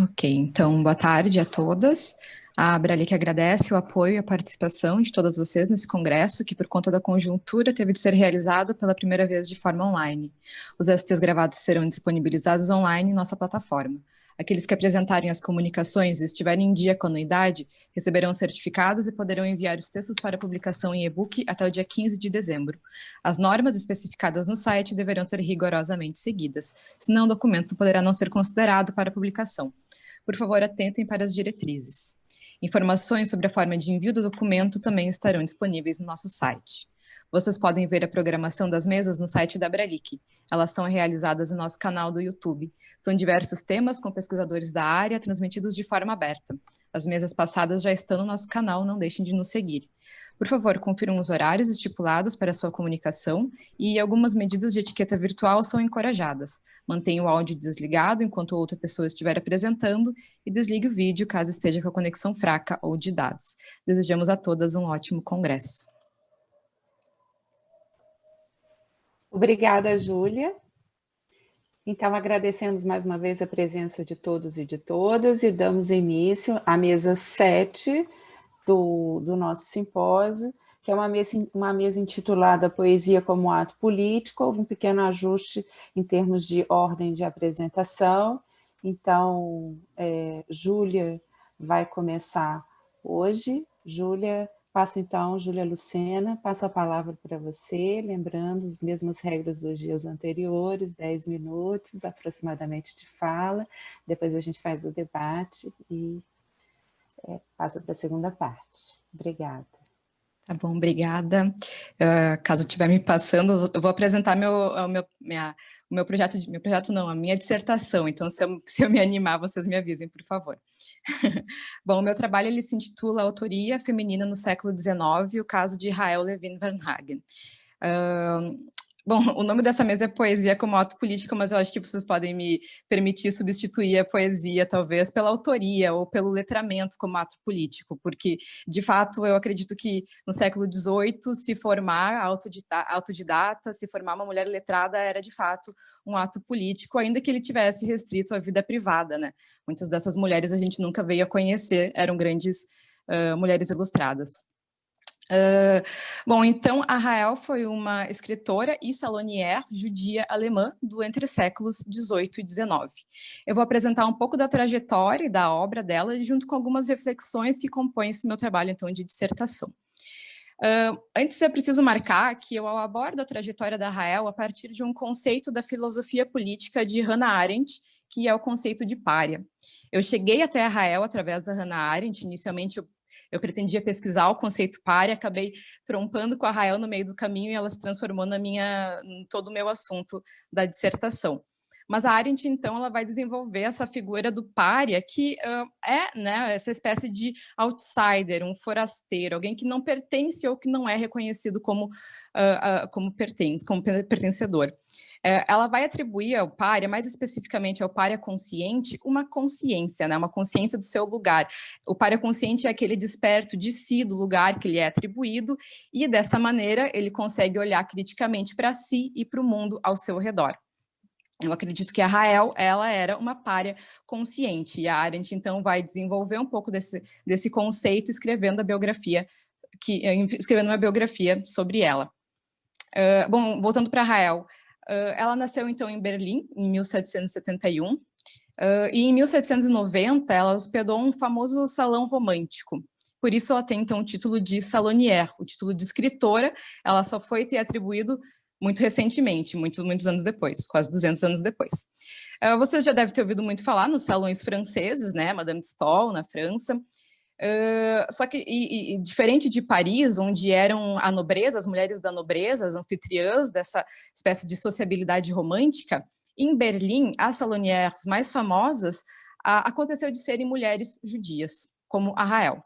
Ok, então boa tarde a todas. A Abralic agradece o apoio e a participação de todas vocês nesse congresso, que por conta da conjuntura teve de ser realizado pela primeira vez de forma online. Os STs gravados serão disponibilizados online em nossa plataforma. Aqueles que apresentarem as comunicações e estiverem em dia com a anuidade receberão certificados e poderão enviar os textos para publicação em e-book até o dia 15 de dezembro. As normas especificadas no site deverão ser rigorosamente seguidas, senão o documento poderá não ser considerado para publicação. Por favor, atentem para as diretrizes. Informações sobre a forma de envio do documento também estarão disponíveis no nosso site. Vocês podem ver a programação das mesas no site da Abralic. Elas são realizadas no nosso canal do YouTube. São diversos temas com pesquisadores da área transmitidos de forma aberta. As mesas passadas já estão no nosso canal, não deixem de nos seguir. Por favor, confiram os horários estipulados para a sua comunicação e algumas medidas de etiqueta virtual são encorajadas. Mantenha o áudio desligado enquanto outra pessoa estiver apresentando e desligue o vídeo caso esteja com a conexão fraca ou de dados. Desejamos a todas um ótimo congresso. Obrigada, Júlia. Então, agradecemos mais uma vez a presença de todos e de todas e damos início à mesa 7 do nosso simpósio, que é uma mesa intitulada Poesia como Ato Político. Houve um pequeno ajuste em termos de ordem de apresentação. Então, Júlia vai começar hoje. Júlia, Júlia Lucena, passo a palavra para você, lembrando as mesmas regras dos dias anteriores, 10 minutos aproximadamente de fala, depois a gente faz o debate e passa para a segunda parte. Obrigada. Tá bom, obrigada. Caso estiver me passando, eu vou apresentar o meu projeto, a minha dissertação, então se eu me animar, vocês me avisem, por favor. Bom, o meu trabalho ele se intitula Autoria Feminina no Século XIX, o caso de Rael Levine Varnhagen. Bom, o nome dessa mesa é Poesia como Ato Político, mas eu acho que vocês podem me permitir substituir a poesia, talvez, pela autoria ou pelo letramento como ato político, porque, de fato, eu acredito que no século XVIII, se formar autodidata, se formar uma mulher letrada era, de fato, um ato político, ainda que ele tivesse restrito à vida privada, né? Muitas dessas mulheres a gente nunca veio a conhecer, eram grandes mulheres ilustradas. Bom, então, a Rael foi uma escritora e salonière judia alemã do entre séculos XVIII e XIX. Eu vou apresentar um pouco da trajetória e da obra dela, junto com algumas reflexões que compõem esse meu trabalho, então, de dissertação. Antes, é preciso marcar que eu abordo a trajetória da Rael a partir de um conceito da filosofia política de Hannah Arendt, que é o conceito de pária. Eu cheguei até a Rael através da Hannah Arendt. Inicialmente, eu pretendia pesquisar o conceito pária, acabei trompando com a Rael no meio do caminho e ela se transformou em todo o meu assunto da dissertação. Mas a Arendt, então, ela vai desenvolver essa figura do pária, que né, essa espécie de outsider, um forasteiro, alguém que não pertence ou que não é reconhecido como pertencedor. Ela vai atribuir ao pária, mais especificamente ao pária consciente, uma consciência, né, uma consciência do seu lugar. O pária consciente é aquele desperto de si, do lugar que lhe é atribuído, e dessa maneira ele consegue olhar criticamente para si e para o mundo ao seu redor. Eu acredito que a Rael, ela era uma pária consciente, e a Arendt, então, vai desenvolver um pouco desse conceito, escrevendo uma biografia sobre ela. Bom, voltando para a Rael, ela nasceu, então, em Berlim, em 1771, e em 1790 ela hospedou um famoso salão romântico. Por isso ela tem, então, o título de salonière, o título de escritora. Ela só foi ter atribuído muito recentemente, muitos anos depois, quase 200 anos depois. Vocês já devem ter ouvido muito falar nos salões franceses, né? Madame de Staël, na França. Só que, diferente de Paris, onde eram a nobreza, as mulheres da nobreza, as anfitriãs dessa espécie de sociabilidade romântica, em Berlim, as salonières mais famosas aconteceu de serem mulheres judias, como a Rael.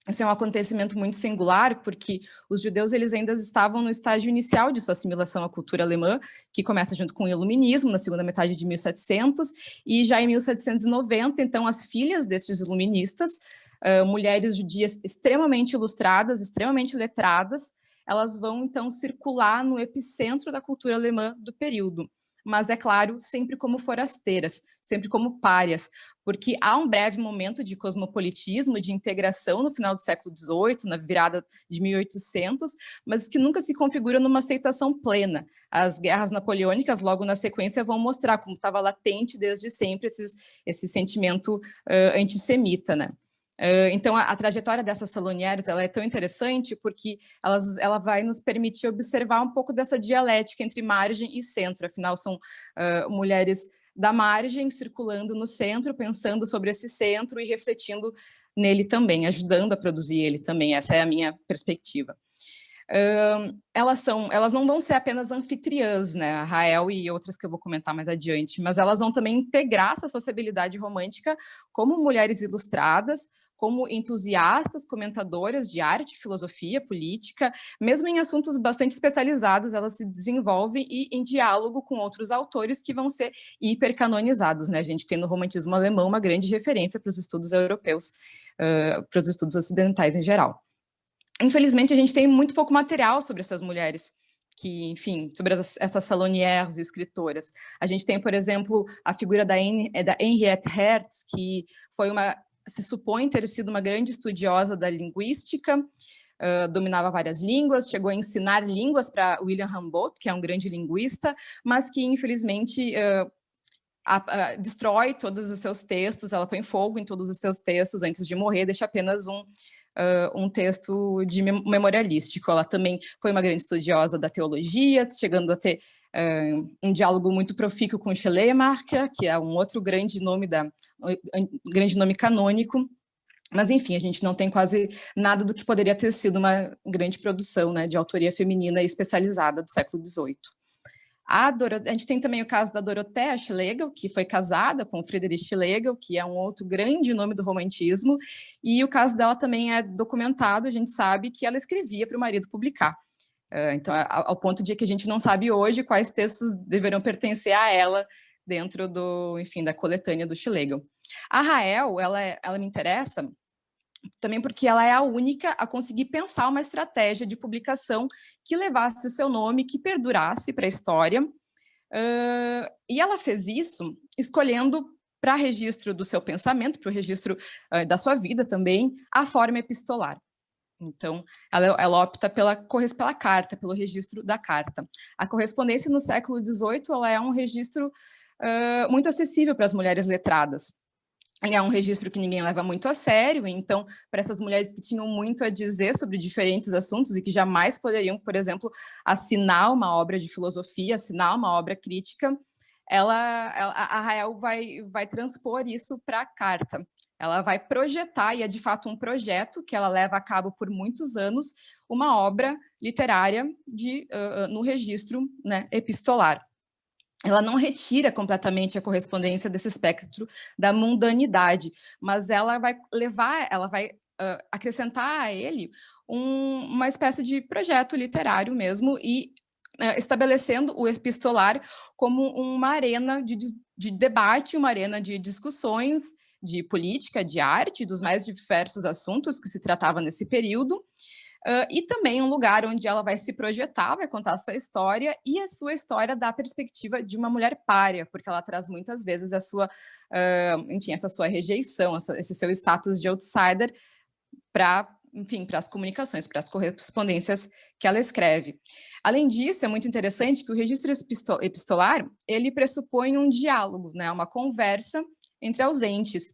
Esse é um acontecimento muito singular, porque os judeus eles ainda estavam no estágio inicial de sua assimilação à cultura alemã, que começa junto com o iluminismo, na segunda metade de 1700, e já em 1790, então, as filhas destes iluministas, mulheres judias extremamente ilustradas, extremamente letradas, elas vão, então, circular no epicentro da cultura alemã do período. mas, é claro, sempre como forasteiras, sempre como párias, porque há um breve momento de cosmopolitismo, de integração no final do século XVIII, na virada de 1800, mas que nunca se configura numa aceitação plena. As guerras napoleônicas, logo na sequência, vão mostrar como estava latente desde sempre esse sentimento antissemita, né? Então, a trajetória dessas salonières ela é tão interessante porque ela vai nos permitir observar um pouco dessa dialética entre margem e centro. Afinal, são mulheres da margem circulando no centro, pensando sobre esse centro e refletindo nele também, ajudando a produzir ele também. Essa é a minha perspectiva. Elas não vão ser apenas anfitriãs, né, a Rael e outras que eu vou comentar mais adiante, mas elas vão também integrar essa sociabilidade romântica como mulheres ilustradas, como entusiastas, comentadoras de arte, filosofia, política, mesmo em assuntos bastante especializados, elas se desenvolvem e em diálogo com outros autores que vão ser hipercanonizados, né? A gente tem no romantismo alemão uma grande referência para os estudos europeus, para os estudos ocidentais em geral. Infelizmente, a gente tem muito pouco material sobre essas mulheres, enfim, sobre essas salonières e escritoras. A gente tem, por exemplo, a figura da Henriette Hertz, que se supõe ter sido uma grande estudiosa da linguística, dominava várias línguas, chegou a ensinar línguas para William Humboldt, que é um grande linguista, mas que, infelizmente, destrói todos os seus textos, ela põe fogo em todos os seus textos antes de morrer, deixa apenas um texto memorialístico. Ela também foi uma grande estudiosa da teologia, chegando a ter um diálogo muito profícuo com Schleiermacher, que é um outro grande nome canônico. Mas, enfim, a gente não tem quase nada do que poderia ter sido uma grande produção, né, de autoria feminina especializada do século XVIII. A gente tem também o caso da Dorothea Schlegel, que foi casada com Friedrich Schlegel, que é um outro grande nome do romantismo, e o caso dela também é documentado, a gente sabe que ela escrevia para o marido publicar. Então, ao ponto de que a gente não sabe hoje quais textos deverão pertencer a ela dentro da coletânea do Schlegel. A Rael, ela me interessa também porque ela é a única a conseguir pensar uma estratégia de publicação que levasse o seu nome, que perdurasse para a história. E ela fez isso escolhendo para registro do seu pensamento, para o registro da sua vida também, a forma epistolar. Então, ela opta pela carta, pelo registro da carta. A correspondência no século XVIII ela é um registro muito acessível para as mulheres letradas. Ele é um registro que ninguém leva muito a sério, então, para essas mulheres que tinham muito a dizer sobre diferentes assuntos e que jamais poderiam, por exemplo, assinar uma obra de filosofia, assinar uma obra crítica, a Rael vai transpor isso para a carta. Ela vai projetar, e é de fato um projeto que ela leva a cabo por muitos anos, uma obra literária no registro, né, epistolar. Ela não retira completamente a correspondência desse espectro da mundanidade, mas ela vai acrescentar a ele uma espécie de projeto literário mesmo, e estabelecendo o epistolar como uma arena de debate, uma arena de discussões de política, de arte, dos mais diversos assuntos que se tratava nesse período, e também um lugar onde ela vai se projetar, vai contar a sua história, e a sua história da perspectiva de uma mulher pária, porque ela traz muitas vezes essa sua rejeição, esse seu status de outsider para as comunicações, para as correspondências que ela escreve. Além disso, é muito interessante que o registro epistolar, ele pressupõe um diálogo, né, uma conversa entre ausentes.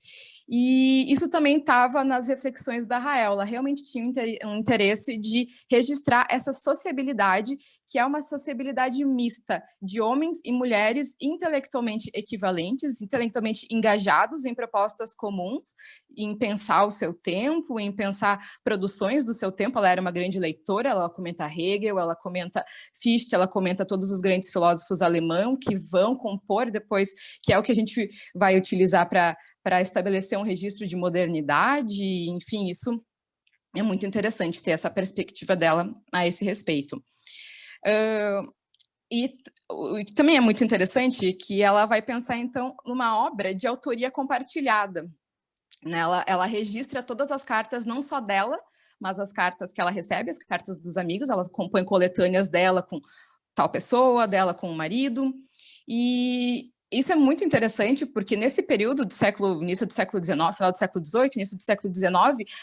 E isso também estava nas reflexões da Rael. Ela realmente tinha um interesse de registrar essa sociabilidade, que é uma sociabilidade mista de homens e mulheres intelectualmente equivalentes, intelectualmente engajados em propostas comuns, em pensar o seu tempo, em pensar produções do seu tempo. Ela era uma grande leitora, ela comenta Hegel, ela comenta Fichte, ela comenta todos os grandes filósofos alemães que vão compor depois, que é o que a gente vai utilizar para estabelecer um registro de modernidade. Enfim, isso é muito interessante ter essa perspectiva dela a esse respeito. E o que também é muito interessante é que ela vai pensar, então, numa obra de autoria compartilhada. Né? Ela registra todas as cartas, não só dela, mas as cartas que ela recebe, as cartas dos amigos, ela compõe coletâneas dela com tal pessoa, dela com o marido, E isso é muito interessante, porque nesse período do início do século XIX, final do século XVIII, início do século XIX,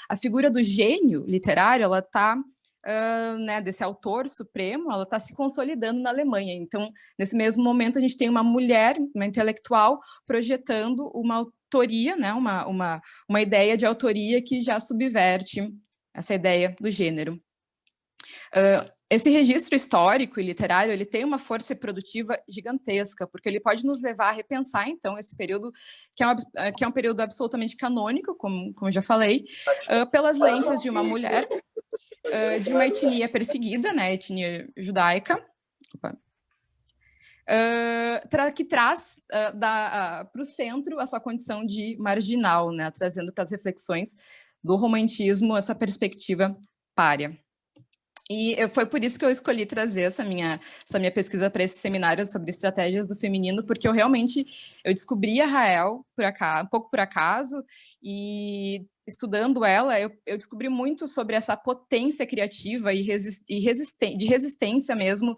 a figura do gênio literário, ela está, né, desse autor supremo, ela está se consolidando na Alemanha. Então, nesse mesmo momento, a gente tem uma mulher, uma intelectual, projetando uma autoria, né, uma ideia de autoria que já subverte essa ideia do gênero. Esse registro histórico e literário, ele tem uma força produtiva gigantesca, porque ele pode nos levar a repensar, então, esse período, que é um período absolutamente canônico, como eu já falei, pelas lentes de uma mulher, de uma etnia perseguida, né, etnia judaica, que traz para o centro a sua condição de marginal, né, trazendo para as reflexões do romantismo essa perspectiva pária. E foi por isso que eu escolhi trazer essa minha pesquisa para esse seminário sobre estratégias do feminino, porque eu descobri a Rael um pouco por acaso, e estudando ela, eu descobri muito sobre essa potência criativa e de resistência mesmo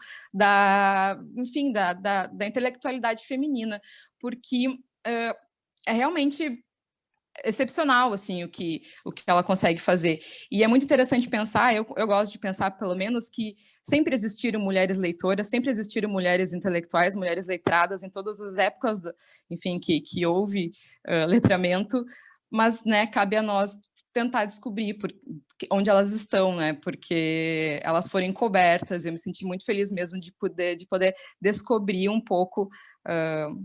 enfim, da intelectualidade feminina, porque é realmente excepcional, assim, o que ela consegue fazer. E é muito interessante pensar, eu gosto de pensar, pelo menos, que sempre existiram mulheres leitoras, sempre existiram mulheres intelectuais, mulheres letradas, em todas as épocas, enfim, que houve letramento, mas, né, cabe a nós tentar descobrir onde elas estão, né, porque elas foram encobertas, eu me senti muito feliz mesmo de poder descobrir um pouco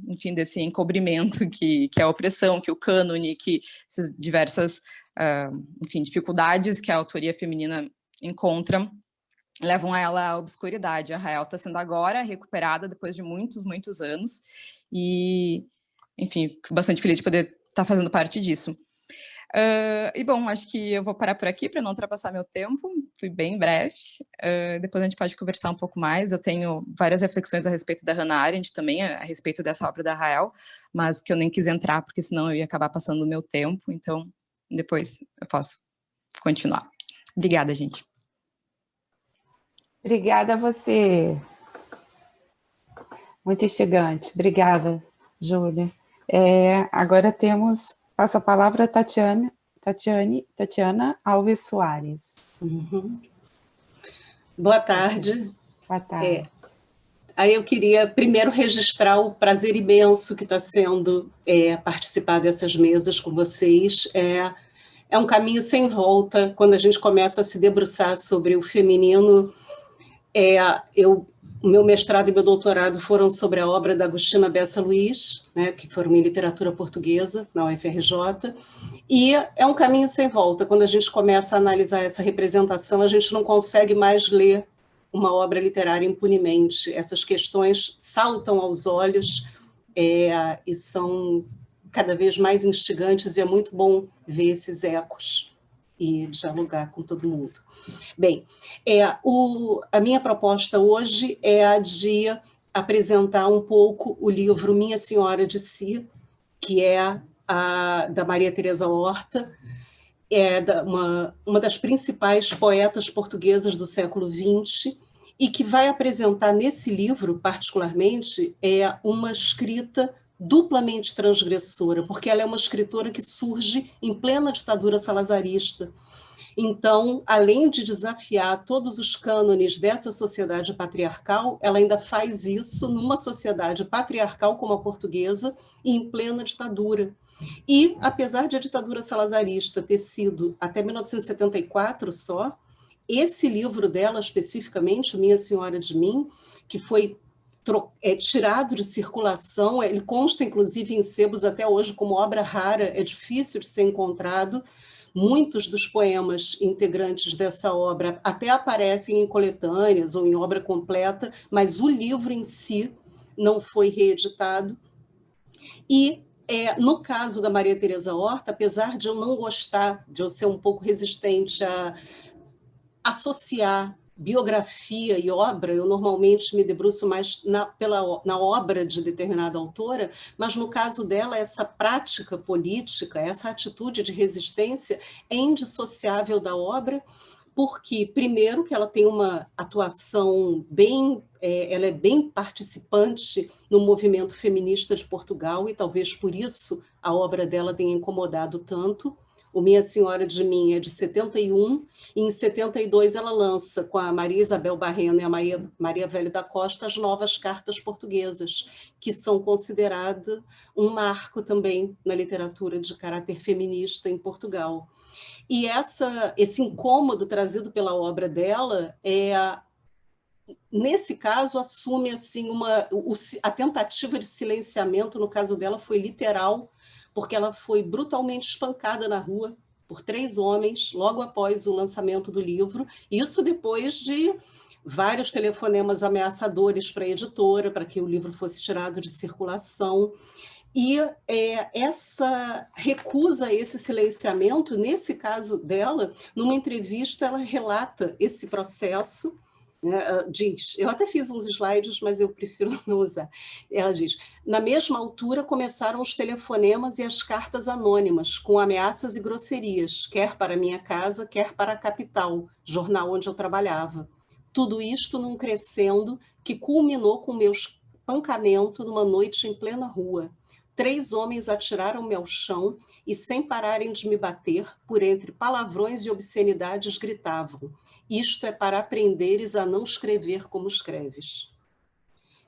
enfim, desse encobrimento que é a opressão, que o cânone, que essas diversas, enfim, dificuldades que a autoria feminina encontra levam a ela à obscuridade. A Rael está sendo agora recuperada depois de muitos, muitos anos e, enfim, fico bastante feliz de poder estar fazendo parte disso. E bom, acho que eu vou parar por aqui para não ultrapassar meu tempo, fui bem breve, depois a gente pode conversar um pouco mais, eu tenho várias reflexões a respeito da Hannah Arendt também, a respeito dessa obra da Rael, mas que eu nem quis entrar, porque senão eu ia acabar passando o meu tempo, então depois eu posso continuar. Obrigada, gente. Obrigada a você. Muito instigante. Obrigada, Júlia. Agora passo a palavra a Tatiana Alves Soares. Uhum. Boa tarde. Boa tarde. Aí eu queria primeiro registrar o prazer imenso que está sendo participar dessas mesas com vocês. É um caminho sem volta quando a gente começa a se debruçar sobre o feminino. O meu mestrado e meu doutorado foram sobre a obra da Agostina Bessa Luiz, né, que foram em literatura portuguesa, na UFRJ, e é um caminho sem volta. Quando a gente começa a analisar essa representação, a gente não consegue mais ler uma obra literária impunemente. Essas questões saltam aos olhos e são cada vez mais instigantes, e é muito bom ver esses ecos e dialogar com todo mundo. Bem, a minha proposta hoje é a de apresentar um pouco o livro Minha Senhora de Si, que é da Maria Teresa Horta, uma das principais poetas portuguesas do século XX, e que vai apresentar nesse livro, particularmente, uma escrita duplamente transgressora, porque ela é uma escritora que surge em plena ditadura salazarista. Então, além de desafiar todos os cânones dessa sociedade patriarcal, ela ainda faz isso numa sociedade patriarcal como a portuguesa e em plena ditadura. E, apesar de a ditadura salazarista ter sido até 1974 só, esse livro dela, especificamente, Minha Senhora de Mim, que foi tirado de circulação, ele consta, inclusive, em sebos até hoje como obra rara, é difícil de ser encontrado. Muitos dos poemas integrantes dessa obra até aparecem em coletâneas ou em obra completa, mas o livro em si não foi reeditado. E, no caso da Maria Teresa Horta, apesar de eu não gostar, de eu ser um pouco resistente a associar biografia e obra, eu normalmente me debruço mais na obra de determinada autora, mas no caso dela, essa prática política, essa atitude de resistência é indissociável da obra, porque, primeiro, que ela tem uma atuação ela é bem participante no movimento feminista de Portugal, e talvez por isso a obra dela tenha incomodado tanto. O Minha Senhora de Mim é de 71, e em 72 ela lança, com a Maria Isabel Barreno e a Maria Velho da Costa, as Novas Cartas Portuguesas, que são consideradas um marco também na literatura de caráter feminista em Portugal. E esse incômodo trazido pela obra dela, nesse caso, assume assim, a tentativa de silenciamento, no caso dela, foi literal, porque ela foi brutalmente espancada na rua por 3 homens, logo após o lançamento do livro, isso depois de vários telefonemas ameaçadores para a editora, para que o livro fosse tirado de circulação. E essa recusa, esse silenciamento, nesse caso dela, numa entrevista, ela relata esse processo, né, diz, eu até fiz uns slides, mas eu prefiro não usar. Ela diz, na mesma altura começaram os telefonemas e as cartas anônimas, com ameaças e grosserias, quer para minha casa, quer para a Capital, jornal onde eu trabalhava. Tudo isto num crescendo que culminou com meu espancamento numa noite em plena rua. 3 homens atiraram-me ao chão e, sem pararem de me bater, por entre palavrões e obscenidades, gritavam: isto é para aprenderes a não escrever como escreves.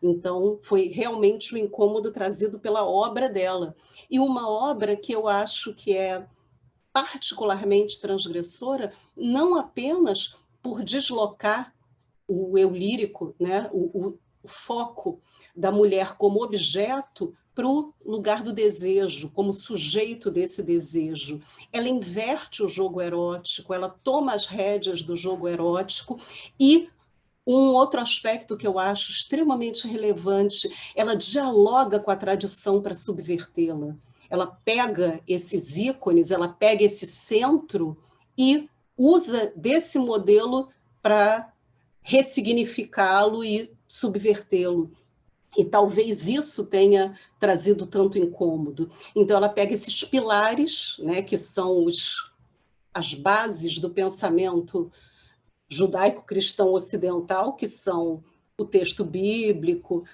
Então, foi realmente um incômodo trazido pela obra dela. E uma obra que eu acho que é particularmente transgressora, não apenas por deslocar o eu lírico, né, o foco da mulher como objeto para o lugar do desejo, como sujeito desse desejo. Ela inverte o jogo erótico, ela toma as rédeas do jogo erótico e um outro aspecto que eu acho extremamente relevante, ela dialoga com a tradição para subvertê-la. Ela pega esses ícones, ela pega esse centro e usa desse modelo para ressignificá-lo e subvertê-lo. E talvez isso tenha trazido tanto incômodo. Então, ela pega esses pilares, né, que são as bases do pensamento judaico-cristão ocidental, que são o texto bíblico,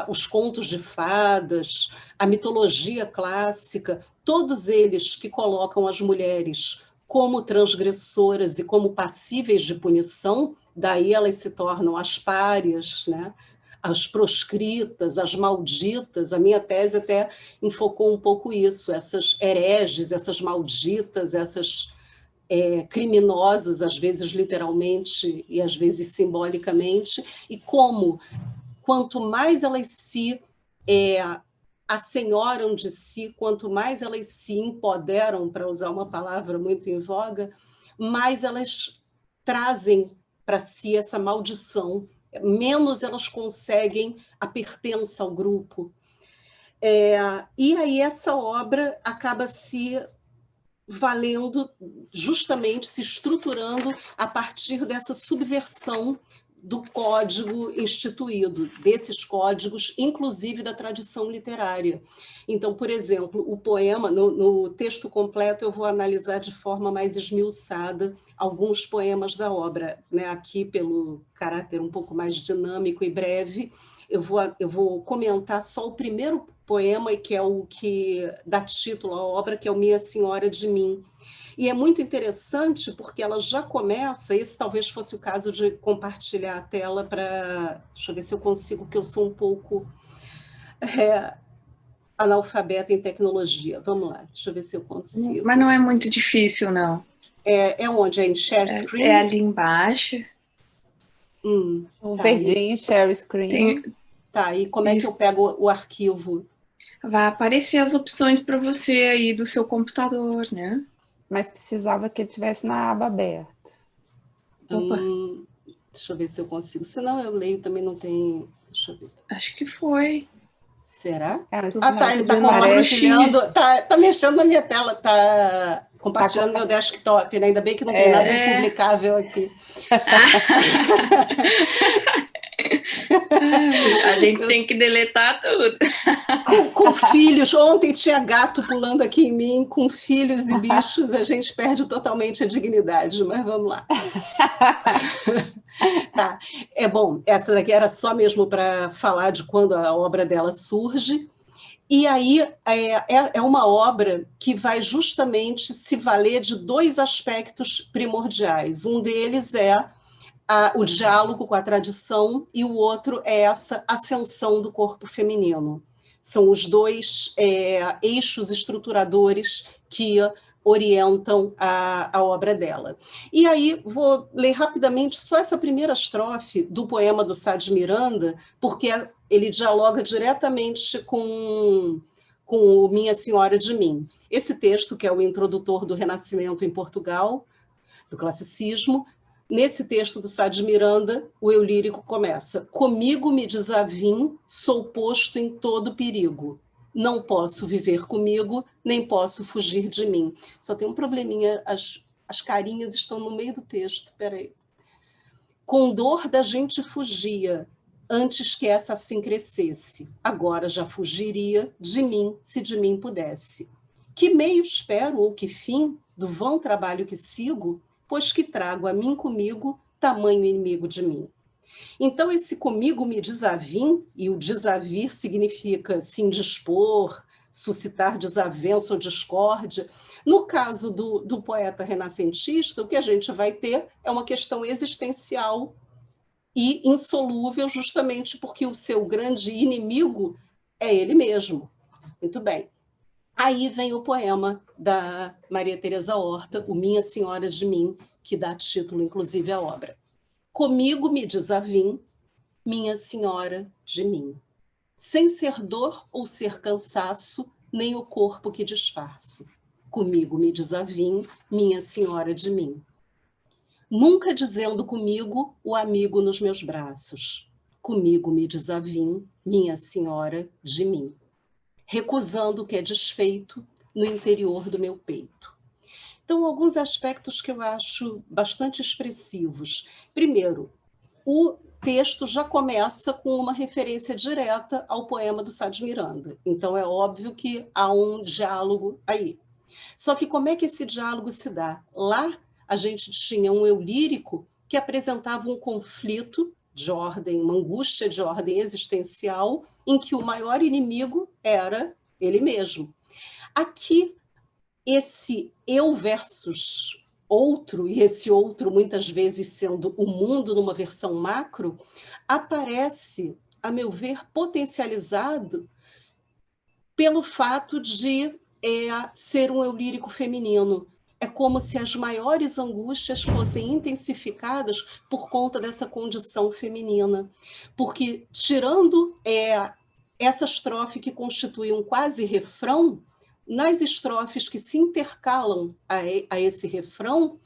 os contos de fadas, a mitologia clássica, todos eles que colocam as mulheres como transgressoras e como passíveis de punição, daí elas se tornam as párias, né? As proscritas, as malditas. A minha tese até enfocou um pouco isso, essas hereges, essas malditas, essas criminosas, às vezes literalmente e às vezes simbolicamente, e como, quanto mais elas se assenhoram de si, quanto mais elas se empoderam, para usar uma palavra muito em voga, mais elas trazem para si essa maldição, menos elas conseguem a pertença ao grupo. E aí essa obra acaba se valendo, justamente se estruturando a partir dessa subversão do código instituído, desses códigos, inclusive da tradição literária. Então, por exemplo, o poema, no texto completo eu vou analisar de forma mais esmiuçada alguns poemas da obra, né? Aqui, pelo caráter um pouco mais dinâmico e breve, eu vou comentar só o primeiro poema, que é o que dá título à obra, que é o Minha Senhora de Mim. E é muito interessante porque ela já começa, esse talvez fosse o caso de compartilhar a tela para... Deixa eu ver se eu consigo, que eu sou um pouco analfabeta em tecnologia. Vamos lá, deixa eu ver se eu consigo. Mas não é muito difícil, não. É onde? É em share screen? É ali embaixo. O verdinho, share screen. Tá, e como é que eu pego o arquivo? Vai aparecer as opções para você aí do seu computador, né? Mas precisava que ele estivesse na aba aberta. Deixa eu ver se eu consigo. Senão eu leio, também não tem... Deixa eu ver. Acho que foi. Será? Tá, ele está compartilhando, tá mexendo na minha tela, tá compartilhando meu desktop, né? Ainda bem que não tem nada publicável aqui. gente tem que deletar tudo. Com filhos, ontem tinha gato pulando aqui em mim, com filhos e bichos, a gente perde totalmente a dignidade, mas vamos lá. Tá, é bom, essa daqui era só mesmo para falar de quando a obra dela surge, e aí é uma obra que vai justamente se valer de dois aspectos primordiais. Um deles é o diálogo com a tradição e o outro é essa ascensão do corpo feminino. São os dois eixos estruturadores que orientam a obra dela. E aí vou ler rapidamente só essa primeira estrofe do poema do Sá de Miranda, porque ele dialoga diretamente com o Minha Senhora de Mim. Esse texto, que é o introdutor do Renascimento em Portugal, do classicismo, nesse texto do Sá de Miranda, o eu lírico começa: comigo me desavim, sou posto em todo perigo. Não posso viver comigo, nem posso fugir de mim. Só tem um probleminha, as carinhas estão no meio do texto, peraí. Com dor da gente fugia, antes que essa assim crescesse. Agora já fugiria de mim, se de mim pudesse. Que meio espero ou que fim do vão trabalho que sigo, pois que trago a mim comigo tamanho inimigo de mim. Então, esse comigo me desavim, e o desavir significa se indispor, suscitar desavença ou discórdia. No caso do poeta renascentista, o que a gente vai ter é uma questão existencial e insolúvel, justamente porque o seu grande inimigo é ele mesmo. Muito bem. Aí vem o poema da Maria Teresa Horta, o Minha Senhora de Mim, que dá título, inclusive, à obra. Comigo me desavim, minha senhora de mim. Sem ser dor ou ser cansaço, nem o corpo que disfarço. Comigo me desavim, minha senhora de mim. Nunca dizendo comigo o amigo nos meus braços. Comigo me desavim, minha senhora de mim. Recusando o que é desfeito no interior do meu peito. Então, alguns aspectos que eu acho bastante expressivos. Primeiro, o texto já começa com uma referência direta ao poema do Sá de Miranda. Então, é óbvio que há um diálogo aí. Só que como é que esse diálogo se dá? Lá, a gente tinha um eu lírico que apresentava um conflito de ordem, uma angústia de ordem existencial, em que o maior inimigo era ele mesmo. Aqui, esse eu versus outro, e esse outro muitas vezes sendo o mundo numa versão macro, aparece, a meu ver, potencializado pelo fato de ser um eu lírico feminino. É como se as maiores angústias fossem intensificadas por conta dessa condição feminina. Porque, tirando essa estrofe que constitui um quase refrão, nas estrofes que se intercalam a esse refrão,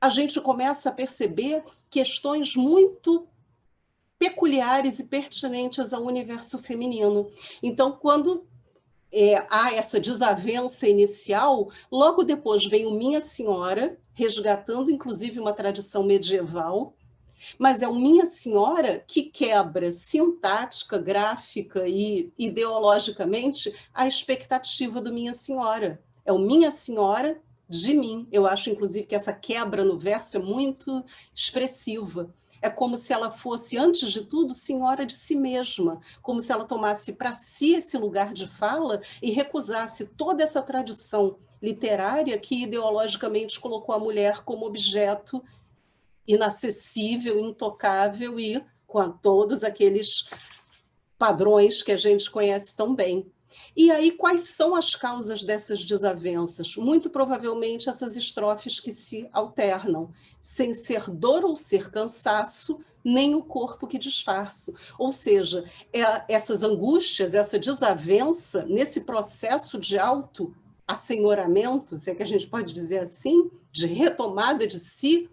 a gente começa a perceber questões muito peculiares e pertinentes ao universo feminino. Então, quando há essa desavença inicial, logo depois vem o Minha Senhora, resgatando inclusive uma tradição medieval, mas é o Minha Senhora que quebra sintática, gráfica e ideologicamente a expectativa do Minha Senhora. É o Minha Senhora de mim. Eu acho, inclusive, que essa quebra no verso é muito expressiva. É como se ela fosse, antes de tudo, senhora de si mesma, como se ela tomasse para si esse lugar de fala e recusasse toda essa tradição literária que ideologicamente colocou a mulher como objeto inacessível, intocável e com todos aqueles padrões que a gente conhece tão bem. E aí, quais são as causas dessas desavenças? Muito provavelmente essas estrofes que se alternam, sem ser dor ou ser cansaço, nem o corpo que disfarço. Ou seja, essas angústias, essa desavença, nesse processo de auto-assenhoramento, se é que a gente pode dizer assim, de retomada de si,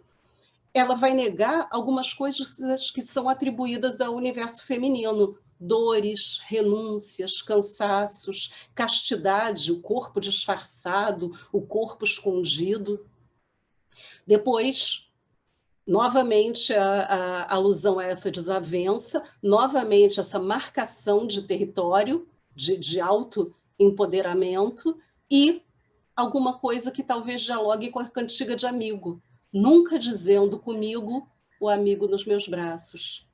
ela vai negar algumas coisas que são atribuídas ao universo feminino. Dores, renúncias, cansaços, castidade, o corpo disfarçado, o corpo escondido. Depois, Novamente, a alusão a essa desavença, novamente, essa marcação de território, de autoempoderamento, e alguma coisa que talvez dialogue com a cantiga de amigo, nunca dizendo comigo, o amigo nos meus braços.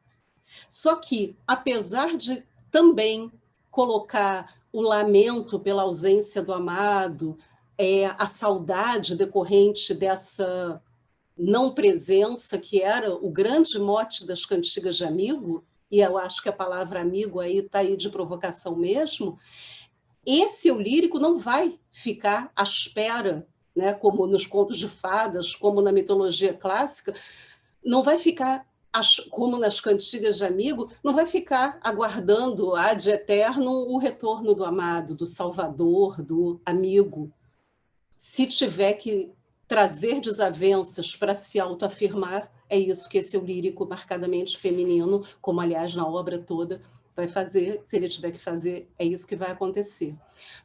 Só que, apesar de também colocar o lamento pela ausência do amado, a saudade decorrente dessa não presença, que era o grande mote das cantigas de amigo, e eu acho que a palavra amigo aí está aí de provocação mesmo, esse eu lírico não vai ficar à espera, né, como nos contos de fadas, como na mitologia clássica, não vai ficar, como nas cantigas de amigo, não vai ficar aguardando ad eterno o retorno do amado, do salvador, do amigo. Se tiver que trazer desavenças para se autoafirmar, é isso que esse eu lírico marcadamente feminino, como aliás na obra toda, vai fazer. Se ele tiver que fazer, é isso que vai acontecer.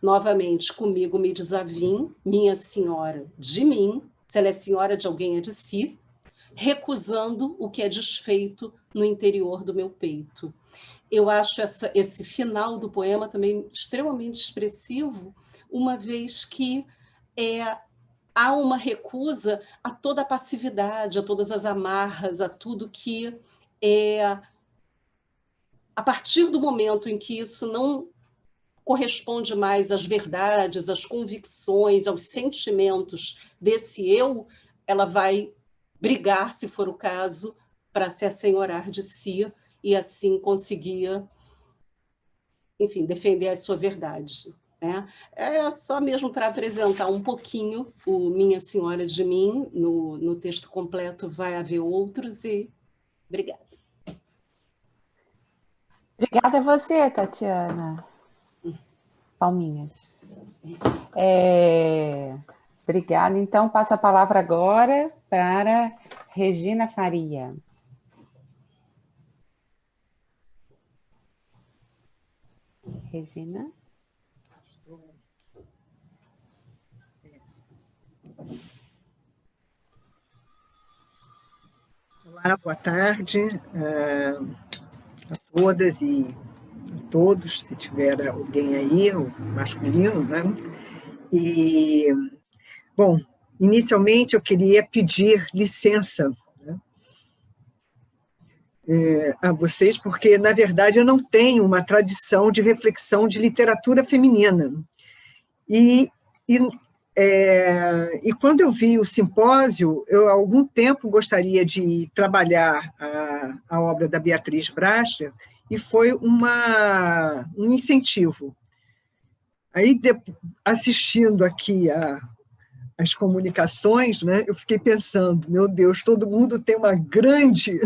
Novamente, comigo me desavim, minha senhora de mim, se ela é senhora de alguém é de si, recusando o que é desfeito no interior do meu peito. Eu acho esse final do poema também extremamente expressivo, uma vez que há uma recusa a toda a passividade, a todas as amarras, a tudo que a partir do momento em que isso não corresponde mais às verdades, às convicções, aos sentimentos desse eu, ela vai brigar, se for o caso, para se assenhorar de si e assim conseguir, enfim, defender a sua verdade. Né? É só mesmo para apresentar um pouquinho o Minha Senhora de Mim, no texto completo vai haver outros, e obrigada. Obrigada a você, Tatiana. Palminhas. Obrigada. Então, passo a palavra agora para Regina Faria. Regina? Olá, boa tarde a todas e a todos, se tiver alguém aí, o masculino, né? E, bom, inicialmente eu queria pedir licença, né, a vocês, porque, na verdade, eu não tenho uma tradição de reflexão de literatura feminina. E quando eu vi o simpósio, eu há algum tempo gostaria de trabalhar a obra da Beatriz Bracher, e foi um incentivo. Aí, assistindo aqui as comunicações, né, eu fiquei pensando, meu Deus, todo mundo tem uma grande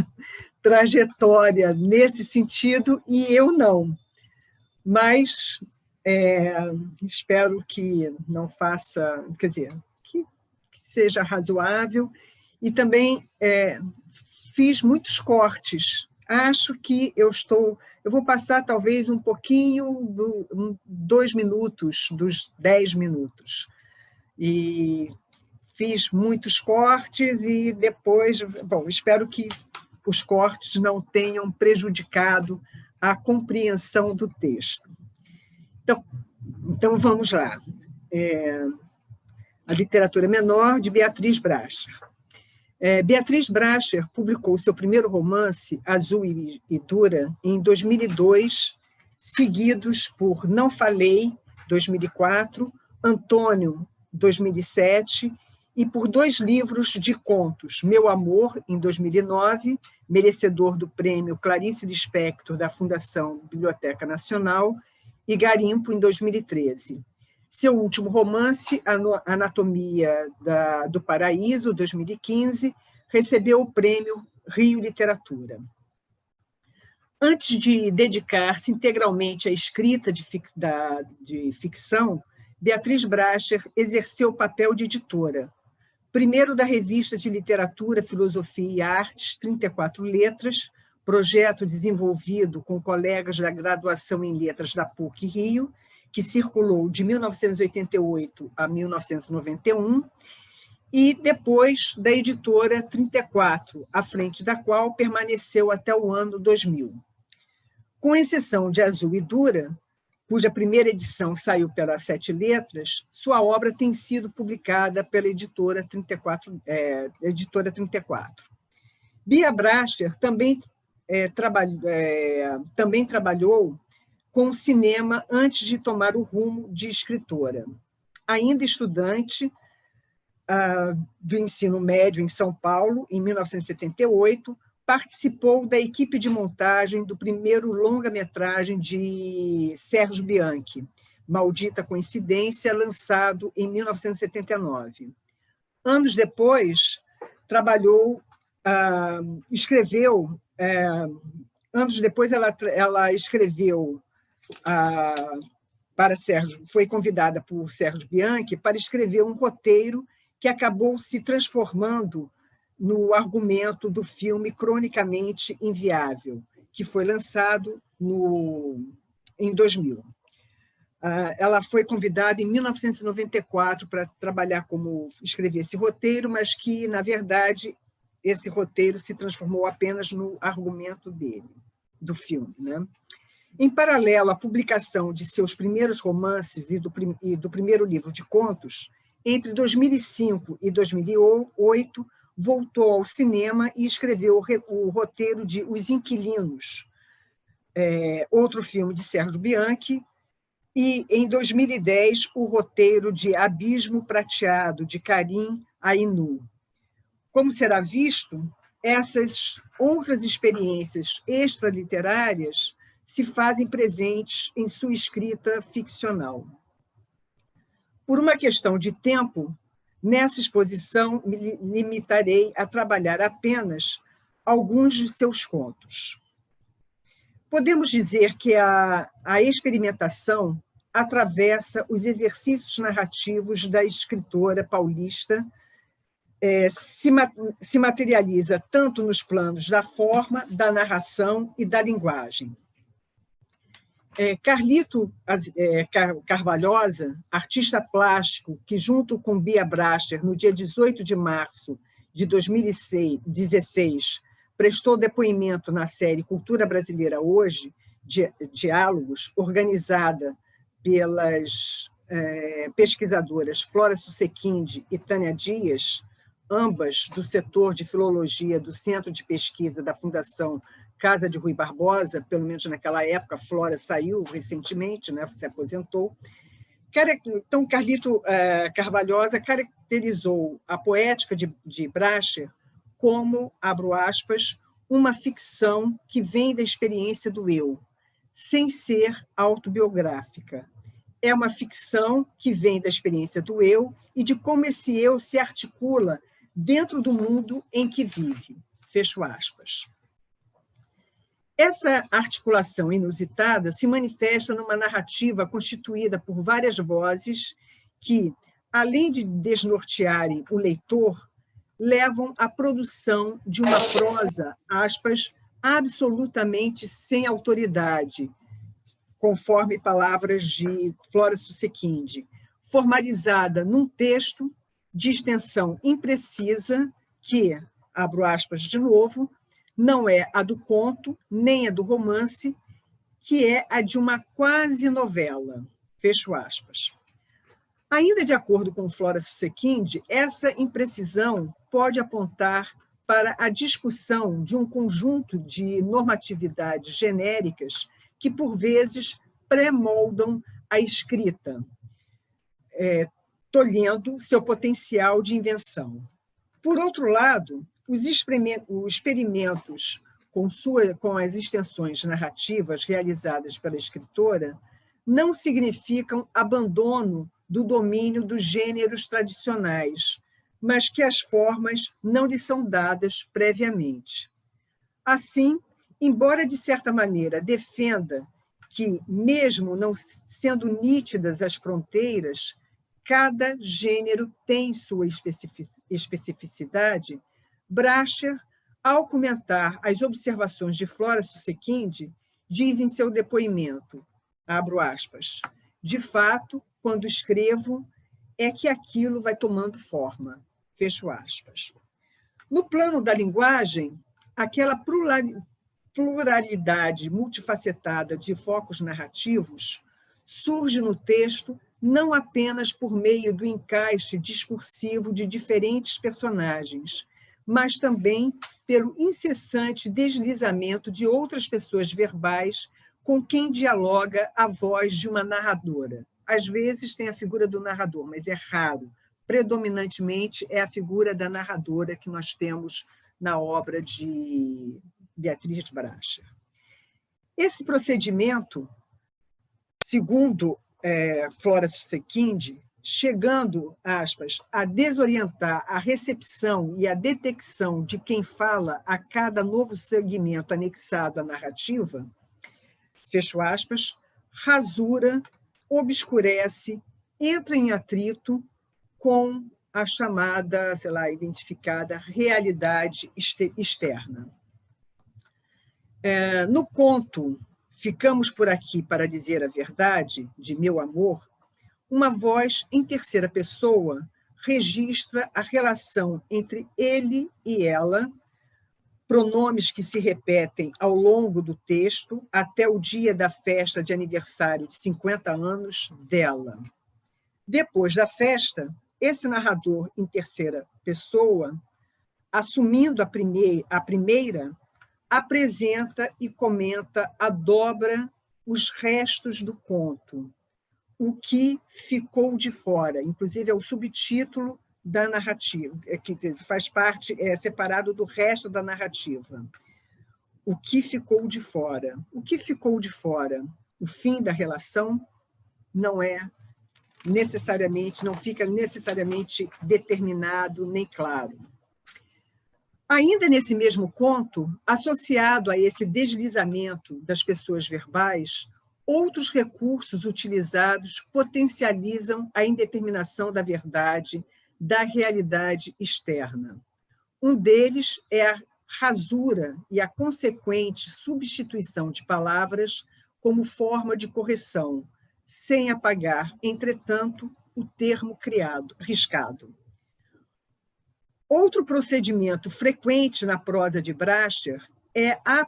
trajetória nesse sentido, e eu não. Mas espero que não faça, quer dizer, que seja razoável, e também fiz muitos cortes. Acho que eu vou passar talvez um pouquinho 2 minutos dos 10 minutos. E fiz muitos cortes e depois, bom, espero que os cortes não tenham prejudicado a compreensão do texto. Então vamos lá. A Literatura Menor, de Beatriz Bracher. Beatriz Bracher publicou seu primeiro romance, Azul e Dura, em 2002, seguidos por Não Falei, 2004, Antônio, 2007, e por 2 livros de contos, Meu Amor, em 2009, merecedor do prêmio Clarice Lispector, da Fundação Biblioteca Nacional, e Garimpo, em 2013. Seu último romance, Anatomia do Paraíso, 2015, recebeu o prêmio Rio Literatura. Antes de dedicar-se integralmente à escrita de ficção, Beatriz Bracher exerceu o papel de editora, primeiro da revista de Literatura, Filosofia e Artes, 34 Letras, projeto desenvolvido com colegas da graduação em Letras da PUC-Rio, que circulou de 1988 a 1991, e depois da editora 34, à frente da qual permaneceu até o ano 2000. Com exceção de Azul e Dura, cuja primeira edição saiu pela Sete Letras, sua obra tem sido publicada pela editora 34. Bia Bracher também trabalhou com o cinema antes de tomar o rumo de escritora. Ainda estudante do ensino médio em São Paulo, em 1978, participou da equipe de montagem do primeiro longa-metragem de Sérgio Bianchi, Maldita Coincidência, lançado em 1979. Anos depois, ela escreveu para Sérgio, foi convidada por Sérgio Bianchi para escrever um roteiro que acabou se transformando no argumento do filme Cronicamente Inviável, que foi lançado em 2000. Ela foi convidada em 1994 para trabalhar escrever esse roteiro, mas que, na verdade, esse roteiro se transformou apenas no argumento do filme, né? Em paralelo à publicação de seus primeiros romances e do primeiro livro de contos, entre 2005 e 2008, voltou ao cinema e escreveu o roteiro de Os Inquilinos, outro filme de Sérgio Bianchi, e, em 2010, o roteiro de Abismo Prateado, de Karim Ainu. Como será visto, essas outras experiências extraliterárias se fazem presentes em sua escrita ficcional. Por uma questão de tempo, nessa exposição me limitarei a trabalhar apenas alguns de seus contos. Podemos dizer que a experimentação atravessa os exercícios narrativos da escritora paulista, se materializa tanto nos planos da forma, da narração e da linguagem. Carlito Carvalhosa, artista plástico que, junto com Bia Bracher, no dia 18 de março de 2016, prestou depoimento na série Cultura Brasileira Hoje, Diálogos, organizada pelas pesquisadoras Flora Susequinde e Tânia Dias, ambas do setor de filologia do Centro de Pesquisa da Fundação Casa de Rui Barbosa, pelo menos naquela época. Flora saiu recentemente, né, se aposentou. Então, Carlito Carvalhosa caracterizou a poética de Bracher como, abro aspas, uma ficção que vem da experiência do eu, sem ser autobiográfica. É uma ficção que vem da experiência do eu e de como esse eu se articula dentro do mundo em que vive. Fecho aspas. Essa articulação inusitada se manifesta numa narrativa constituída por várias vozes que, além de desnortearem o leitor, levam à produção de uma prosa, aspas, absolutamente sem autoridade, conforme palavras de Flora Susequinde, formalizada num texto de extensão imprecisa que, abro aspas de novo, não é a do conto, nem a do romance, que é a de uma quase novela, fecho aspas. Ainda de acordo com Flora Susequinde, essa imprecisão pode apontar para a discussão de um conjunto de normatividades genéricas que, por vezes, pré-moldam a escrita, tolhendo seu potencial de invenção. Por outro lado, os experimentos com as extensões narrativas realizadas pela escritora não significam abandono do domínio dos gêneros tradicionais, mas que as formas não lhe são dadas previamente. Assim, embora de certa maneira defenda que, mesmo não sendo nítidas as fronteiras, cada gênero tem sua especificidade, Bracher, ao comentar as observações de Flora Susequinde, diz em seu depoimento, abro aspas, de fato, quando escrevo, é que aquilo vai tomando forma, Fecho aspas. No plano da linguagem, aquela pluralidade multifacetada de focos narrativos surge no texto não apenas por meio do encaixe discursivo de diferentes personagens, mas também pelo incessante deslizamento de outras pessoas verbais com quem dialoga a voz de uma narradora. Às vezes tem a figura do narrador, mas é raro. Predominantemente é a figura da narradora que nós temos na obra de Beatriz Brasher. Esse procedimento, segundo Flora Susekind, chegando, aspas, a desorientar a recepção e a detecção de quem fala a cada novo segmento anexado à narrativa, fecho aspas, rasura, obscurece, entra em atrito com a chamada, sei lá, identificada realidade externa. No conto Ficamos por Aqui para Dizer a Verdade, de Meu Amor, uma voz em terceira pessoa registra a relação entre ele e ela, pronomes que se repetem ao longo do texto até o dia da festa de aniversário de 50 anos dela. Depois da festa, esse narrador em terceira pessoa, assumindo a primeira, apresenta e comenta a dobra os restos do conto, o que ficou de fora, inclusive é o subtítulo da narrativa, que faz parte, é separado do resto da narrativa. O que ficou de fora? O que ficou de fora? O fim da relação não é necessariamente, não fica necessariamente determinado nem claro. Ainda nesse mesmo conto, associado a esse deslizamento das pessoas verbais, outros recursos utilizados potencializam a indeterminação da verdade, da realidade externa. Um deles é a rasura e a consequente substituição de palavras como forma de correção, sem apagar, entretanto, o termo riscado. Outro procedimento frequente na prosa de Brasher é a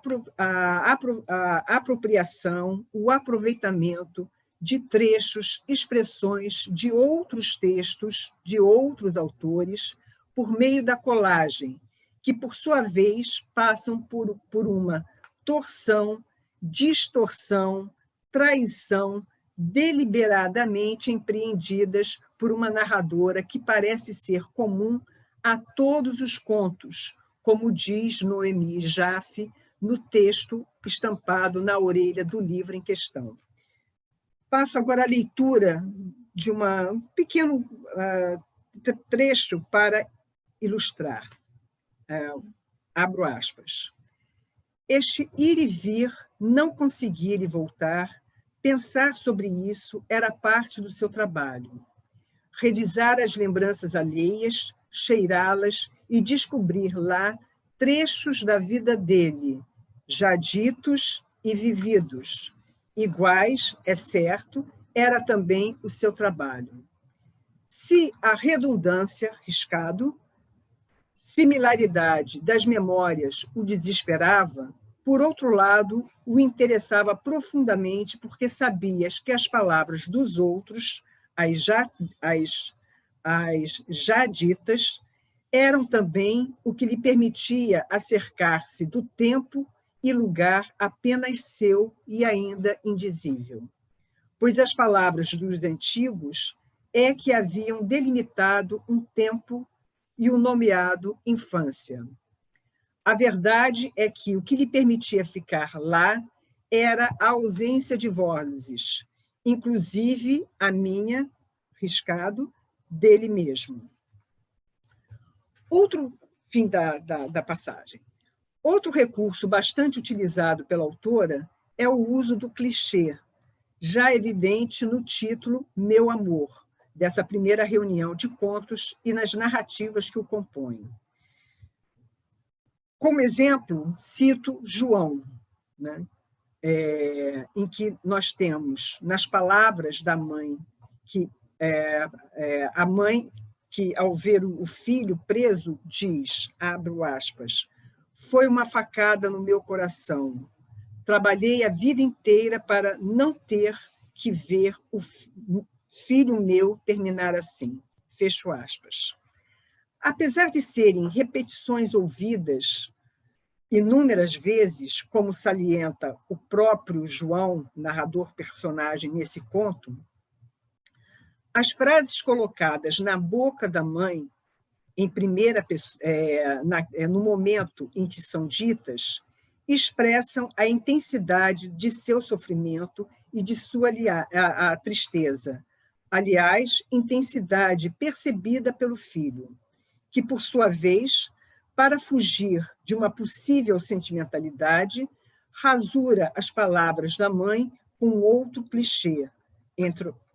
apropriação, o aproveitamento de trechos, expressões de outros textos, de outros autores, por meio da colagem, que, por sua vez, passam por uma torção, distorção, traição, deliberadamente empreendidas por uma narradora que parece ser comum a todos os contos, como diz Noemi Jaffe no texto estampado na orelha do livro em questão. Passo agora a leitura de um pequeno trecho para ilustrar. Abro aspas. Este ir e vir, não conseguir e voltar, pensar sobre isso era parte do seu trabalho. Revisar as lembranças alheias, cheirá-las e descobrir lá trechos da vida dele, já ditos e vividos. Iguais, é certo, era também o seu trabalho. Se a redundância, riscado, similaridade das memórias o desesperava, por outro lado, o interessava profundamente porque sabias que as palavras dos outros, as já ditas, eram também o que lhe permitia acercar-se do tempo e lugar apenas seu e ainda indizível. Pois as palavras dos antigos é que haviam delimitado um tempo e o nomeado infância. A verdade é que o que lhe permitia ficar lá era a ausência de vozes, inclusive a minha, riscado, dele mesmo. Outro fim da passagem. Outro recurso bastante utilizado pela autora é o uso do clichê, já evidente no título Meu Amor, dessa primeira reunião de contos e nas narrativas que o compõem. Como exemplo, cito João, né? Em que nós temos, nas palavras da mãe, que a mãe que, ao ver o filho preso, diz, abro aspas, foi uma facada no meu coração. Trabalhei a vida inteira para não ter que ver o filho meu terminar assim. Fecho aspas. Apesar de serem repetições ouvidas inúmeras vezes, como salienta o próprio João, narrador-personagem nesse conto, as frases colocadas na boca da mãe, em primeira pessoa, no momento em que são ditas, expressam a intensidade de seu sofrimento e de sua a tristeza. Aliás, intensidade percebida pelo filho, que, por sua vez, para fugir de uma possível sentimentalidade, rasura as palavras da mãe com outro clichê,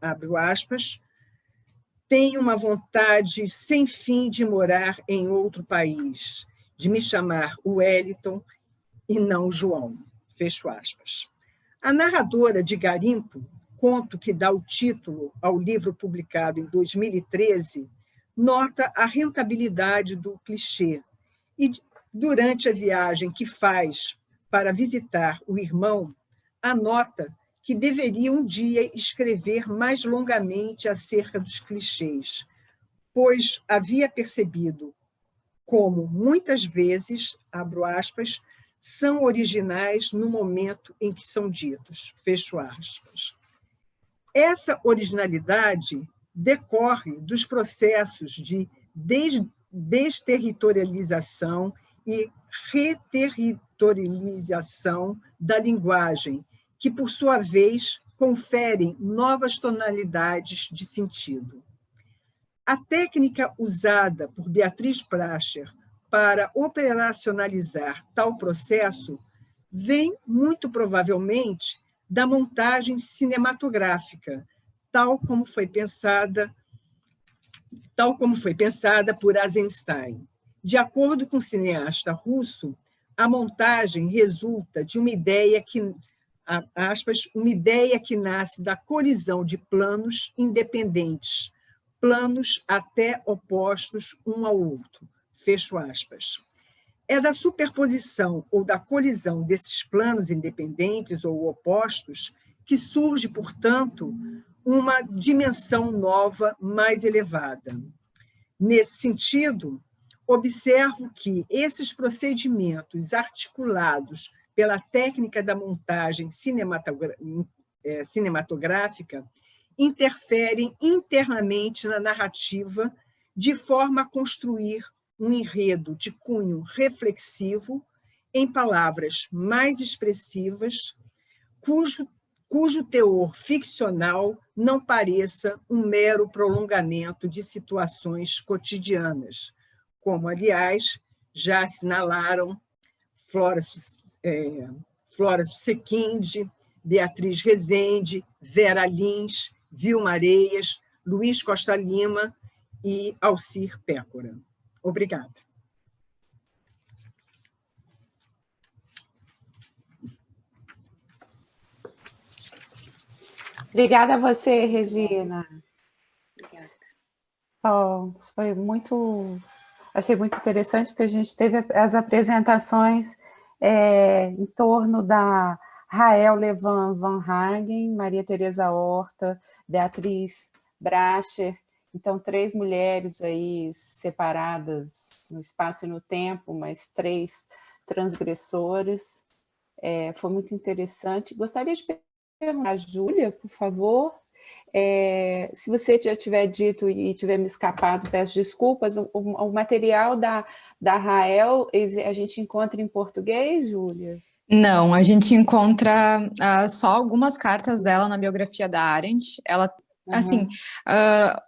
abre aspas, tenho uma vontade sem fim de morar em outro país, de me chamar Wellington e não João. Fecho aspas. A narradora de Garimpo, conto que dá o título ao livro publicado em 2013, nota a rentabilidade do clichê e, durante a viagem que faz para visitar o irmão, anota que deveria um dia escrever mais longamente acerca dos clichês, pois havia percebido como, muitas vezes, abro aspas, são originais no momento em que são ditos, fecho aspas. Essa originalidade decorre dos processos de desterritorialização e reterritorialização da linguagem, que, por sua vez, conferem novas tonalidades de sentido. A técnica usada por Beatriz Bracher para operacionalizar tal processo vem, muito provavelmente, da montagem cinematográfica, tal como foi pensada por Eisenstein. De acordo com o cineasta russo, a montagem resulta de uma ideia que nasce da colisão de planos independentes, planos até opostos um ao outro, fecho aspas. É da superposição ou da colisão desses planos independentes ou opostos que surge, portanto, uma dimensão nova mais elevada. Nesse sentido, observo que esses procedimentos articulados pela técnica da montagem cinematográfica interferem internamente na narrativa de forma a construir um enredo de cunho reflexivo em palavras mais expressivas, cujo teor ficcional não pareça um mero prolongamento de situações cotidianas, como, aliás, já assinalaram Flora Susequinde, Beatriz Rezende, Vera Lins, Vilma Areias, Luiz Costa Lima e Alcir Pécora. Obrigada. Obrigada a você, Regina. Obrigada. Foi muito... Achei muito interessante, porque a gente teve as apresentações em torno da Rael Levan Van Hagen, Maria Tereza Horta, Beatriz Bracher. Então, 3 mulheres aí separadas no espaço e no tempo, mas 3 transgressoras. Foi muito interessante. Gostaria de perguntar a Júlia, por favor. Se você já tiver dito e tiver me escapado, peço desculpas. O material da Rael, a gente encontra em português, Júlia? Não, a gente encontra só algumas cartas dela na biografia da Arendt. Ela, assim,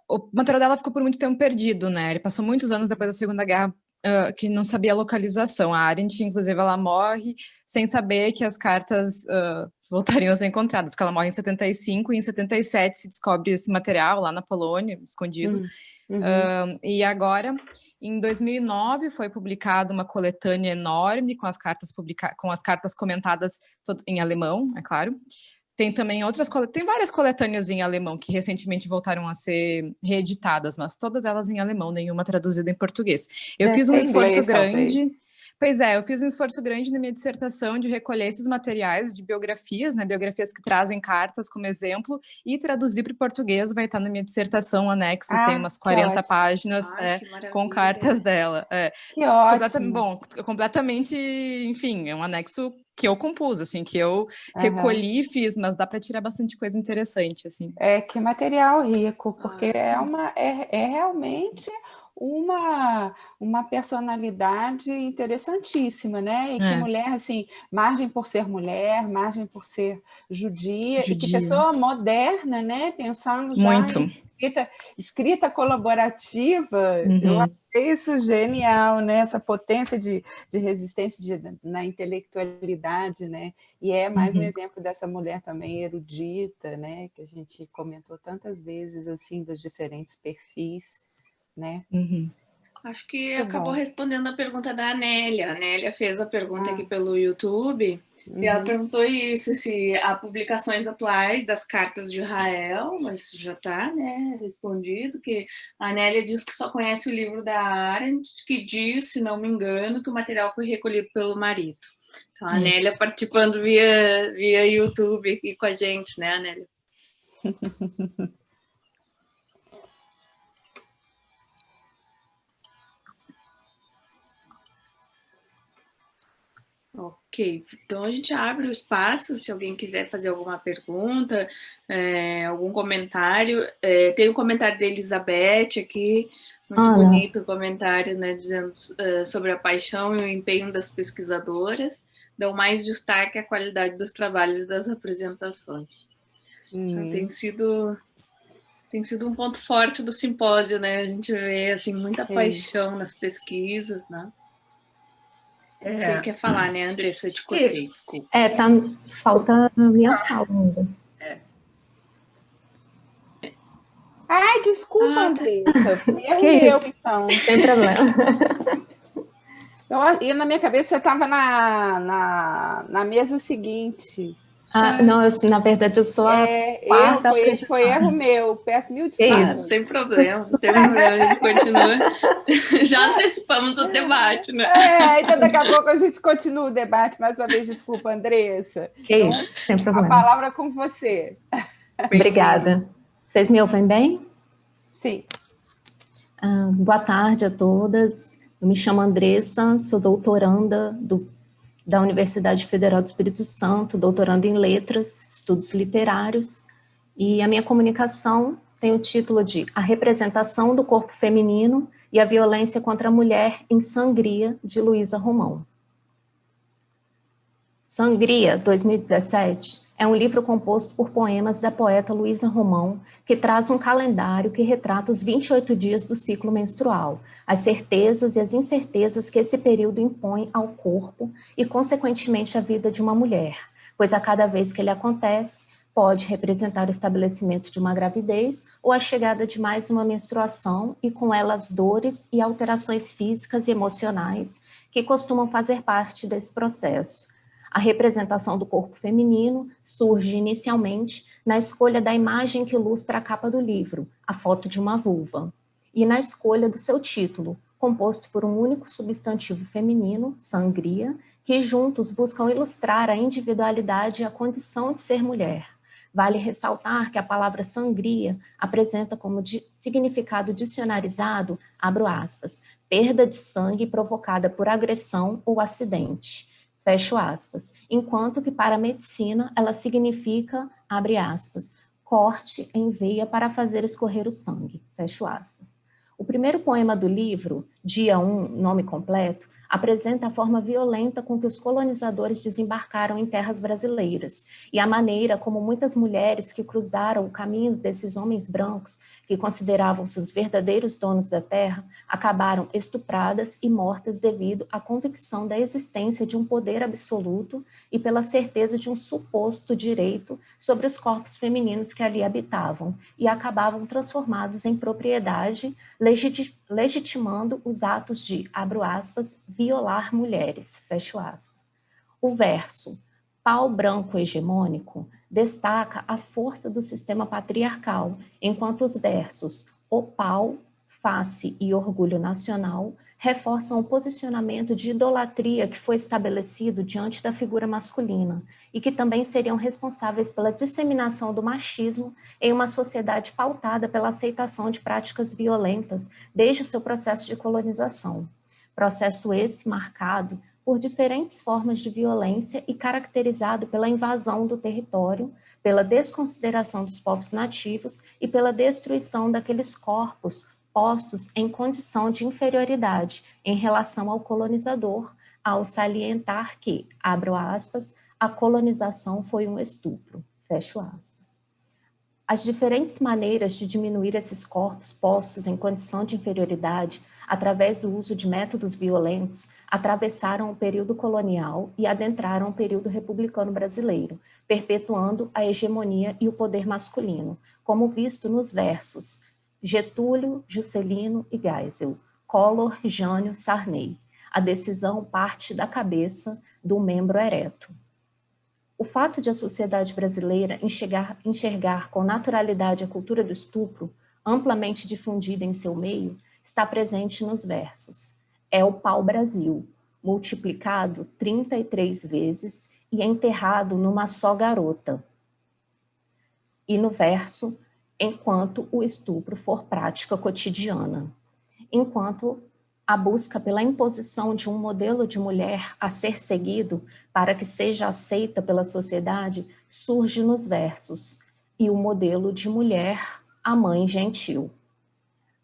o material dela ficou por muito tempo perdido, né? Ele passou muitos anos depois da Segunda Guerra que não sabia a localização. A Arendt, inclusive, ela morre sem saber que as cartas voltariam a ser encontradas, porque ela morre em 75 e em 77 se descobre esse material lá na Polônia, escondido. E agora, em 2009, foi publicada uma coletânea enorme com as cartas comentadas em alemão, é claro. Tem também tem várias coletâneas em alemão que recentemente voltaram a ser reeditadas, mas todas elas em alemão, nenhuma traduzida em português. Eu fiz um esforço grande. Pois é, eu fiz um esforço grande na minha dissertação de recolher esses materiais de biografias, né, biografias que trazem cartas como exemplo, e traduzir para o português. Vai estar na minha dissertação, anexo, tem umas 40 páginas com cartas dela. Que ótimo! Completamente, enfim, é um anexo que eu compus, assim, que eu recolhi e fiz, mas dá para tirar bastante coisa interessante, assim. Que material rico, porque é realmente uma personalidade interessantíssima, né? E que mulher, assim, margem por ser mulher, margem por ser judia. E que pessoa moderna, né? Pensando já em escrita colaborativa, eu achei isso genial, né? Essa potência de resistência na intelectualidade, né? E é mais um exemplo dessa mulher também erudita, né? Que a gente comentou tantas vezes, assim, dos diferentes perfis, né? Acho que acabou respondendo a pergunta da Anélia. A Anélia fez a pergunta aqui pelo YouTube, e ela perguntou isso, se há publicações atuais das cartas de Israel, mas já está, né, respondido, que a Anélia diz que só conhece o livro da Arendt, que diz, se não me engano, que o material foi recolhido pelo marido. Então, a Anélia participando via YouTube aqui com a gente, né, Anélia? Ok, então a gente abre o espaço, se alguém quiser fazer alguma pergunta, algum comentário. Tem um comentário da Elizabeth aqui, muito bonito o comentário, né, dizendo sobre a paixão e o empenho das pesquisadoras, dão mais destaque à qualidade dos trabalhos e das apresentações. Então, tem sido um ponto forte do simpósio, né? A gente vê assim, muita paixão nas pesquisas, né? Você quer falar, né, Andressa? Eu te cortei, desculpa. Falta a minha fala ainda. Ai, desculpa, Andressa. Foi erro meu, então. Sem problema. E na minha cabeça você estava na mesa seguinte. Não, na verdade eu sou a quarta. Foi erro meu, peço mil desculpas. Não tem problema, a gente continua. Já antecipamos o debate, né? Então daqui a pouco a gente continua o debate. Mais uma vez, desculpa, Andressa. Então, sem problema. A palavra é com você. Obrigada. Vocês me ouvem bem? Sim. Boa tarde a todas. Eu me chamo Andressa, sou doutoranda da Universidade Federal do Espírito Santo, doutoranda em Letras, Estudos Literários, e a minha comunicação tem o título de A Representação do Corpo Feminino e a Violência contra a Mulher em Sangria, de Luísa Romão. Sangria, 2017, é um livro composto por poemas da poeta Luísa Romão, que traz um calendário que retrata os 28 dias do ciclo menstrual, as certezas e as incertezas que esse período impõe ao corpo e, consequentemente, à vida de uma mulher, pois a cada vez que ele acontece, pode representar o estabelecimento de uma gravidez ou a chegada de mais uma menstruação e, com ela, as dores e alterações físicas e emocionais que costumam fazer parte desse processo. A representação do corpo feminino surge inicialmente na escolha da imagem que ilustra a capa do livro, a foto de uma vulva, e na escolha do seu título, composto por um único substantivo feminino, sangria, que juntos buscam ilustrar a individualidade e a condição de ser mulher. Vale ressaltar que a palavra sangria apresenta como significado dicionarizado, abro aspas, perda de sangue provocada por agressão ou acidente. Fecho aspas, enquanto que para a medicina ela significa, abre aspas, corte em veia para fazer escorrer o sangue, fecho aspas. O primeiro poema do livro, Dia 1, nome completo, apresenta a forma violenta com que os colonizadores desembarcaram em terras brasileiras e a maneira como muitas mulheres que cruzaram o caminho desses homens brancos, que consideravam-se os verdadeiros donos da terra, acabaram estupradas e mortas devido à convicção da existência de um poder absoluto e pela certeza de um suposto direito sobre os corpos femininos que ali habitavam e acabavam transformados em propriedade, legitimando os atos de, abro aspas, violar mulheres, fecho aspas. O verso, pau branco hegemônico, destaca a força do sistema patriarcal, enquanto os versos O Pau, Face e Orgulho Nacional reforçam o posicionamento de idolatria que foi estabelecido diante da figura masculina e que também seriam responsáveis pela disseminação do machismo em uma sociedade pautada pela aceitação de práticas violentas desde o seu processo de colonização. Processo esse marcado por diferentes formas de violência e caracterizado pela invasão do território, pela desconsideração dos povos nativos e pela destruição daqueles corpos postos em condição de inferioridade em relação ao colonizador, ao salientar que, abro aspas, a colonização foi um estupro, fecho aspas. As diferentes maneiras de diminuir esses corpos postos em condição de inferioridade através do uso de métodos violentos atravessaram o período colonial e adentraram o período republicano brasileiro, perpetuando a hegemonia e o poder masculino, como visto nos versos Getúlio, Juscelino e Geisel, Collor, Jânio, Sarney. A decisão parte da cabeça do membro ereto. O fato de a sociedade brasileira enxergar com naturalidade a cultura do estupro, amplamente difundida em seu meio, está presente nos versos. É o pau-brasil, multiplicado 33 vezes e enterrado numa só garota. E no verso, enquanto o estupro for prática cotidiana. Enquanto a busca pela imposição de um modelo de mulher a ser seguido para que seja aceita pela sociedade surge nos versos, e o modelo de mulher, a mãe gentil.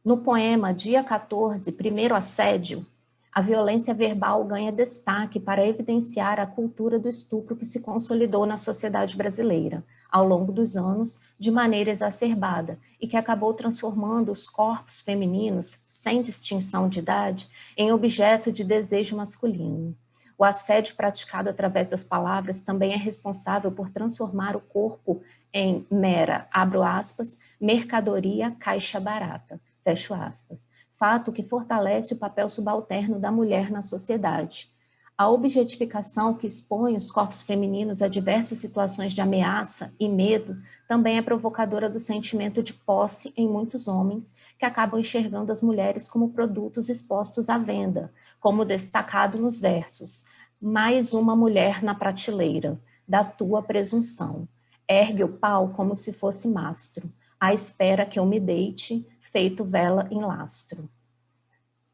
No poema Dia 14, Primeiro Assédio, a violência verbal ganha destaque para evidenciar a cultura do estupro que se consolidou na sociedade brasileira, ao longo dos anos, de maneira exacerbada, e que acabou transformando os corpos femininos, sem distinção de idade, em objeto de desejo masculino. O assédio praticado através das palavras também é responsável por transformar o corpo em mera, abro aspas, mercadoria caixa barata, fecho aspas, fato que fortalece o papel subalterno da mulher na sociedade. A objetificação que expõe os corpos femininos a diversas situações de ameaça e medo também é provocadora do sentimento de posse em muitos homens que acabam enxergando as mulheres como produtos expostos à venda, como destacado nos versos. Mais uma mulher na prateleira, da tua presunção. Ergue o pau como se fosse mastro, à espera que eu me deite, feito vela em lastro.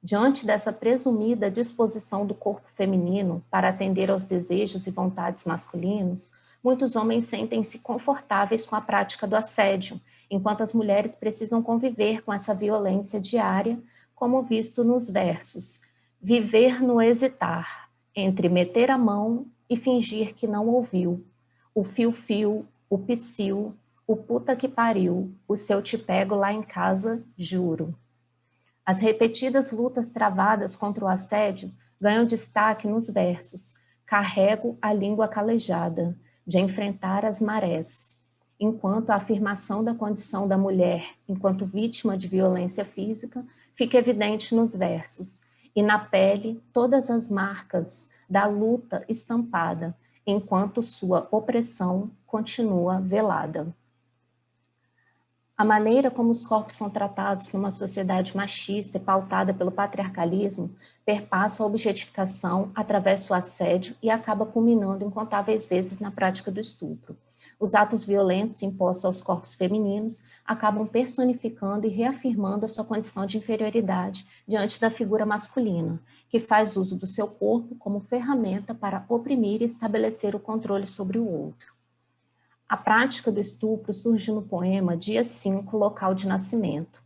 Diante dessa presumida disposição do corpo feminino para atender aos desejos e vontades masculinos, muitos homens sentem-se confortáveis com a prática do assédio, enquanto as mulheres precisam conviver com essa violência diária, como visto nos versos. Viver no hesitar, entre meter a mão e fingir que não ouviu. O fio-fio, o psiu, o puta que pariu, o seu te pego lá em casa, juro. As repetidas lutas travadas contra o assédio ganham destaque nos versos. Carrego a língua calejada, de enfrentar as marés. Enquanto a afirmação da condição da mulher enquanto vítima de violência física fica evidente nos versos. E na pele todas as marcas da luta estampada, enquanto sua opressão continua velada. A maneira como os corpos são tratados numa sociedade machista e pautada pelo patriarcalismo perpassa a objetificação através do assédio e acaba culminando incontáveis vezes na prática do estupro. Os atos violentos impostos aos corpos femininos acabam personificando e reafirmando a sua condição de inferioridade diante da figura masculina, que faz uso do seu corpo como ferramenta para oprimir e estabelecer o controle sobre o outro. A prática do estupro surge no poema Dia 5, Local de Nascimento,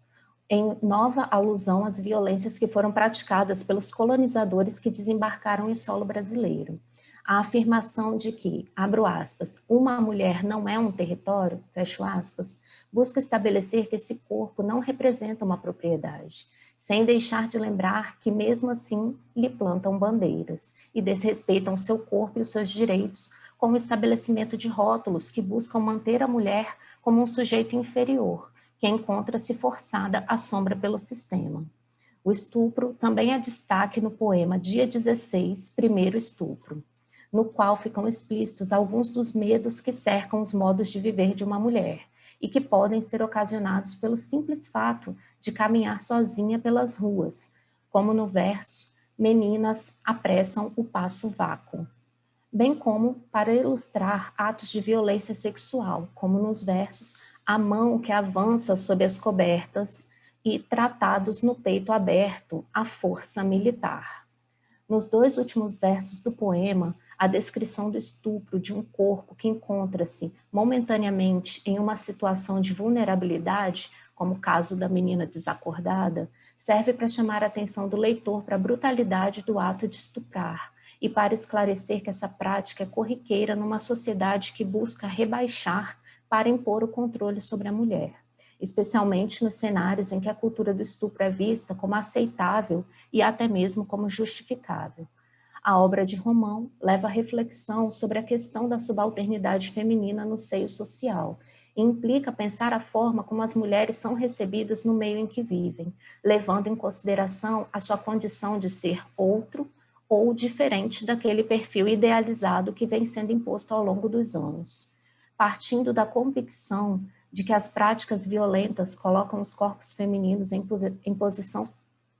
em nova alusão às violências que foram praticadas pelos colonizadores que desembarcaram em solo brasileiro. A afirmação de que, abro aspas, uma mulher não é um território, fecho aspas, busca estabelecer que esse corpo não representa uma propriedade, sem deixar de lembrar que mesmo assim lhe plantam bandeiras e desrespeitam seu corpo e os seus direitos, com o estabelecimento de rótulos que buscam manter a mulher como um sujeito inferior, que encontra-se forçada à sombra pelo sistema. O estupro também é destaque no poema Dia 16, Primeiro Estupro. no qual ficam explícitos alguns dos medos que cercam os modos de viver de uma mulher e que podem ser ocasionados pelo simples fato de caminhar sozinha pelas ruas, como no verso "Meninas apressam o passo vácuo", bem como para ilustrar atos de violência sexual, como nos versos "A mão que avança sob as cobertas" e "Tratados no peito aberto, a força militar". Nos 2 últimos versos do poema, a descrição do estupro de um corpo que encontra-se momentaneamente em uma situação de vulnerabilidade, como o caso da menina desacordada, serve para chamar a atenção do leitor para a brutalidade do ato de estuprar e para esclarecer que essa prática é corriqueira numa sociedade que busca rebaixar para impor o controle sobre a mulher, especialmente nos cenários em que a cultura do estupro é vista como aceitável e até mesmo como justificável. A obra de Romão leva a reflexão sobre a questão da subalternidade feminina no seio social e implica pensar a forma como as mulheres são recebidas no meio em que vivem, levando em consideração a sua condição de ser outro ou diferente daquele perfil idealizado que vem sendo imposto ao longo dos anos. Partindo da convicção de que as práticas violentas colocam os corpos femininos em posição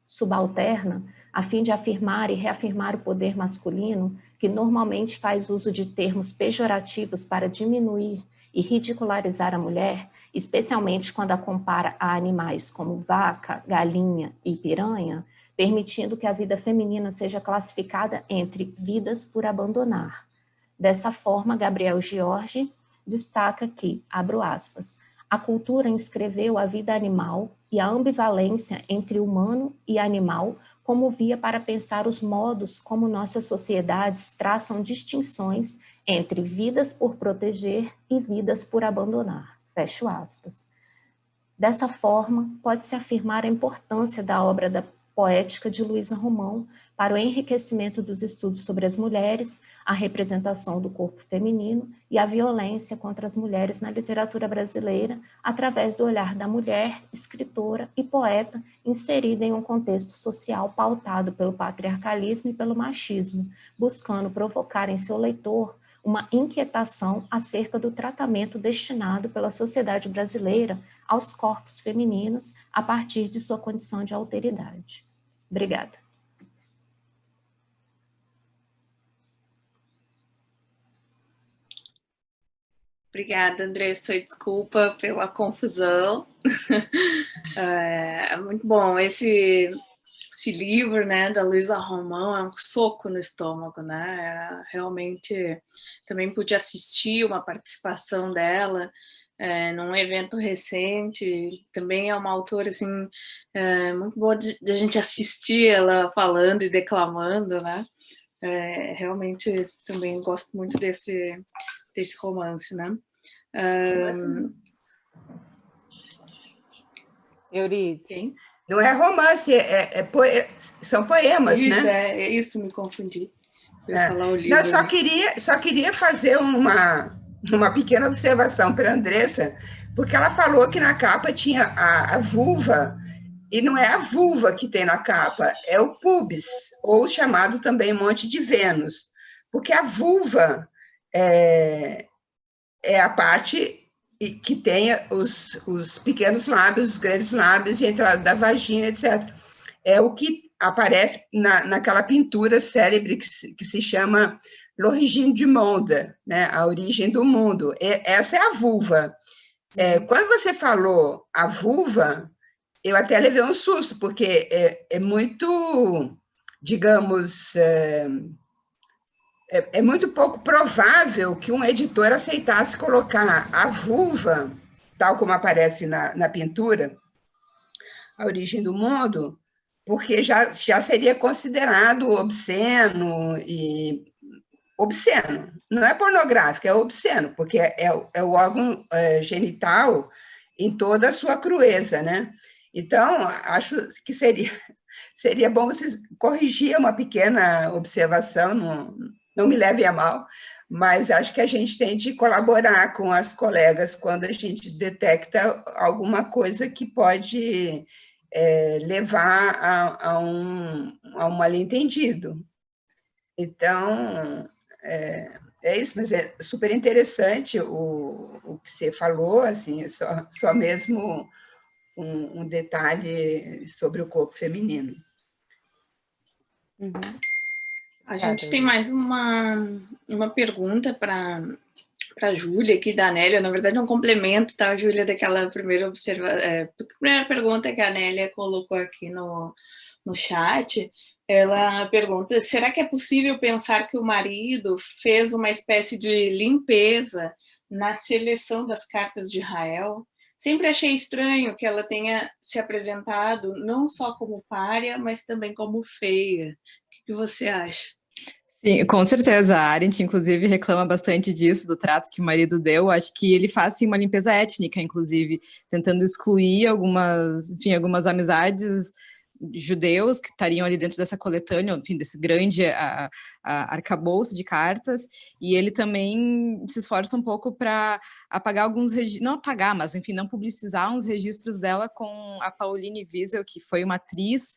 subalterna, a fim de afirmar e reafirmar o poder masculino, que normalmente faz uso de termos pejorativos para diminuir e ridicularizar a mulher, especialmente quando a compara a animais como vaca, galinha e piranha, permitindo que a vida feminina seja classificada entre vidas por abandonar. Dessa forma, Gabriel Jorge destaca que, abro aspas, a cultura inscreveu a vida animal e a ambivalência entre humano e animal como via para pensar os modos como nossas sociedades traçam distinções entre vidas por proteger e vidas por abandonar. Fecho aspas. Dessa forma, pode-se afirmar a importância da obra da poética de Luísa Romão para o enriquecimento dos estudos sobre as mulheres, a representação do corpo feminino e a violência contra as mulheres na literatura brasileira, através do olhar da mulher, escritora e poeta inserida em um contexto social pautado pelo patriarcalismo e pelo machismo, buscando provocar em seu leitor uma inquietação acerca do tratamento destinado pela sociedade brasileira aos corpos femininos a partir de sua condição de alteridade. Obrigada. Obrigada, Andressa. Desculpa pela confusão. É muito bom. Esse livro, né, da Luísa Romão é um soco no estômago, né? Realmente, também pude assistir uma participação dela num evento recente. Também é uma autora assim, muito boa de a gente assistir ela falando e declamando, né? Realmente também gosto muito desse romance, né? Euridice. Quem? Não é romance, são poemas, isso, né? Isso, me confundi. Eu ia falar o livro. Não, só queria fazer uma pequena observação para a Andressa, porque ela falou que na capa tinha a vulva, e não é a vulva que tem na capa, é o pubis, ou chamado também Monte de Vênus, porque a vulva é a parte que tem os pequenos lábios, os grandes lábios e a entrada da vagina, etc. É o que aparece naquela pintura célebre que se chama L'origine du monde, né? A origem do mundo. Essa é a vulva. Quando você falou a vulva, eu até levei um susto, porque é muito, digamos, é muito pouco provável que um editor aceitasse colocar a vulva, tal como aparece na pintura, A Origem do Mundo, porque já seria considerado obsceno, obsceno. Não é pornográfico, é obsceno, porque é o órgão genital em toda a sua crueza, né? Então, acho que seria bom vocês corrigir uma pequena observação, não me leve a mal, mas acho que a gente tem de colaborar com as colegas quando a gente detecta alguma coisa que pode levar a um mal-entendido. Então, É isso, mas é super interessante o que você falou, assim, só mesmo um detalhe sobre o corpo feminino. Uhum. A gente tem mais uma pergunta para a Júlia aqui da Anélia, na verdade é um complemento, tá, Júlia, daquela primeira primeira pergunta que a Anélia colocou aqui no chat. Ela pergunta, será que é possível pensar que o marido fez uma espécie de limpeza na seleção das cartas de Rael? Sempre achei estranho que ela tenha se apresentado não só como pária, mas também como feia. O que você acha? Sim, com certeza. A Arendt, inclusive, reclama bastante disso, do trato que o marido deu. Acho que ele faz, sim, uma limpeza étnica, inclusive, tentando excluir algumas amizades judeus que estariam ali dentro dessa coletânea, enfim, desse grande arcabouço de cartas, e ele também se esforça um pouco para apagar alguns registros, não apagar, mas, enfim, não publicizar uns registros dela com a Pauline Wiesel, que foi uma atriz.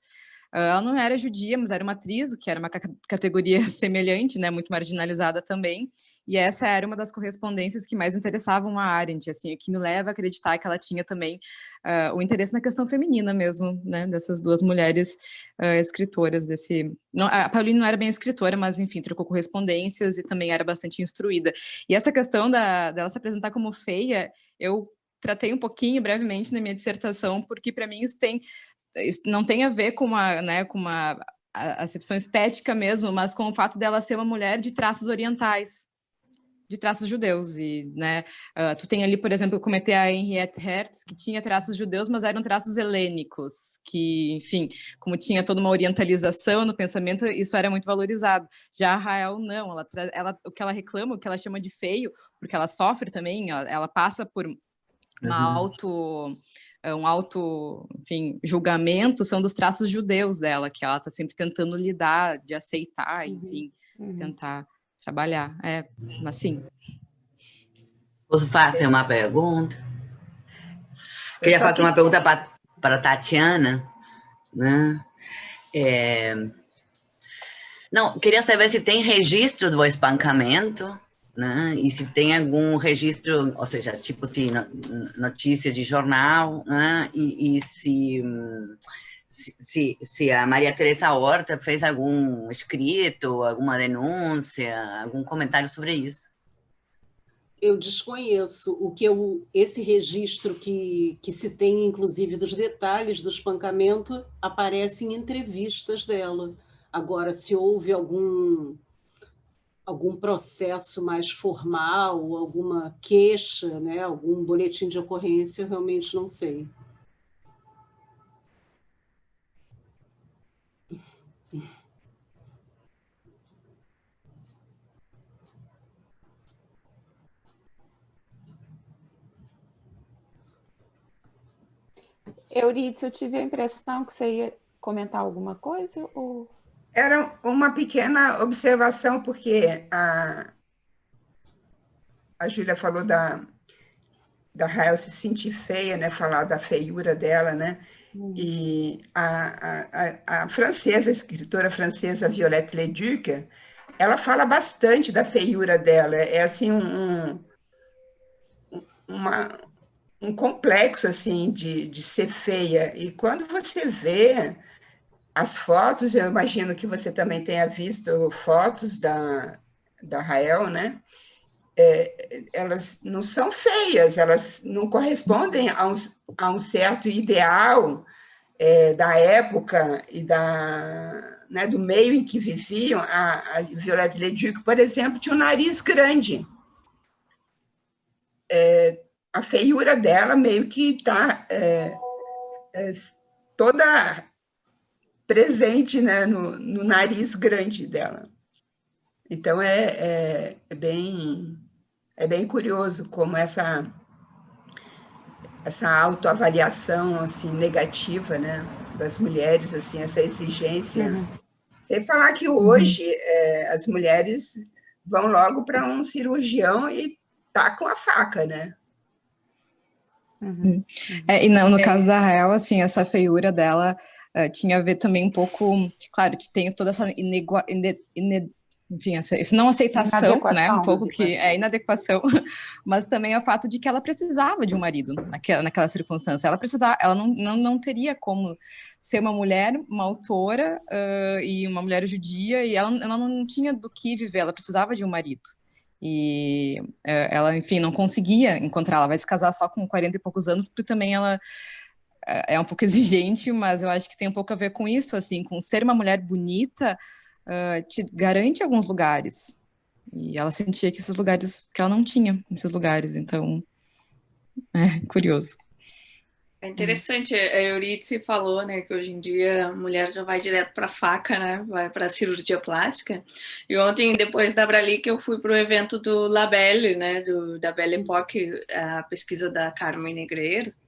Ela não era judia, mas era uma atriz, que era uma categoria semelhante, né, muito marginalizada também, e essa era uma das correspondências que mais interessavam a Arendt, assim, o que me leva a acreditar que ela tinha também o interesse na questão feminina mesmo, né, dessas duas mulheres escritoras desse... Não, a Pauline não era bem escritora, mas, enfim, trocou correspondências e também era bastante instruída. E essa questão dela se apresentar como feia, eu tratei um pouquinho, brevemente, na minha dissertação, porque, para mim, isso não tem a ver com uma acepção estética mesmo, mas com o fato dela ser uma mulher de traços orientais, de traços judeus. E, né, tu tem ali, por exemplo, eu comentei a Henriette Hertz, que tinha traços judeus, mas eram traços helênicos, que, enfim, como tinha toda uma orientalização no pensamento, isso era muito valorizado. Já a Rael, não, o que ela reclama, o que ela chama de feio, porque ela sofre também, ela passa por um alto, enfim, julgamento, são dos traços judeus dela, que ela está sempre tentando lidar, de aceitar, enfim, tentar trabalhar. Mas sim. Posso fazer uma pergunta? Queria fazer uma pergunta para a Tatiana, né? Não, queria saber se tem registro do espancamento, né? E se tem algum registro, ou seja, tipo assim, notícia de jornal, né? E se a Maria Teresa Horta fez algum escrito, alguma denúncia, algum comentário sobre isso. Eu desconheço esse registro que se tem, inclusive, dos detalhes do espancamento, aparece em entrevistas dela. Agora, se houve algum processo mais formal, alguma queixa, né, algum boletim de ocorrência, realmente não sei. Euridice, eu tive a impressão que você ia comentar alguma coisa? Ou... Era uma pequena observação, porque a Júlia falou da Rael se sentir feia, né? Falar da feiura dela, né? E a francesa, a escritora francesa Violette Leduc, ela fala bastante da feiura dela. É assim um complexo assim de ser feia. E quando você vê as fotos, eu imagino que você também tenha visto fotos da Rael, né? Elas não são feias, elas não correspondem a um certo ideal da época e né, do meio em que viviam. A Violette Leduc, por exemplo, tinha um nariz grande. A feiura dela meio que está toda presente, né, no nariz grande dela. Então, é bem curioso como essa autoavaliação assim, negativa, né, das mulheres, assim, essa exigência. Sem falar que hoje as mulheres vão logo para um cirurgião e tacam a faca, né? E no caso da Rael, assim, essa feiura dela tinha a ver também um pouco, claro, tem toda essa enfim, essa não aceitação, né, um pouco que é inadequação, mas também é o fato de que ela precisava de um marido naquela circunstância. Ela não teria como ser uma mulher, uma autora e uma mulher judia, e ela não tinha do que viver, ela precisava de um marido. E ela, enfim, não conseguia encontrar. Ela vai se casar só com 40 e poucos anos, porque também ela é um pouco exigente, mas eu acho que tem um pouco a ver com isso, assim, com ser uma mulher bonita, te garante alguns lugares. E ela sentia que ela não tinha esses lugares, então é curioso. É interessante, a Eurídice falou, né, que hoje em dia a mulher já vai direto para a faca, né, vai para a cirurgia plástica. E ontem, depois da Bralic, eu fui para o evento do La Belle, né, da Belle Époque, a pesquisa da Carmen Negreiros.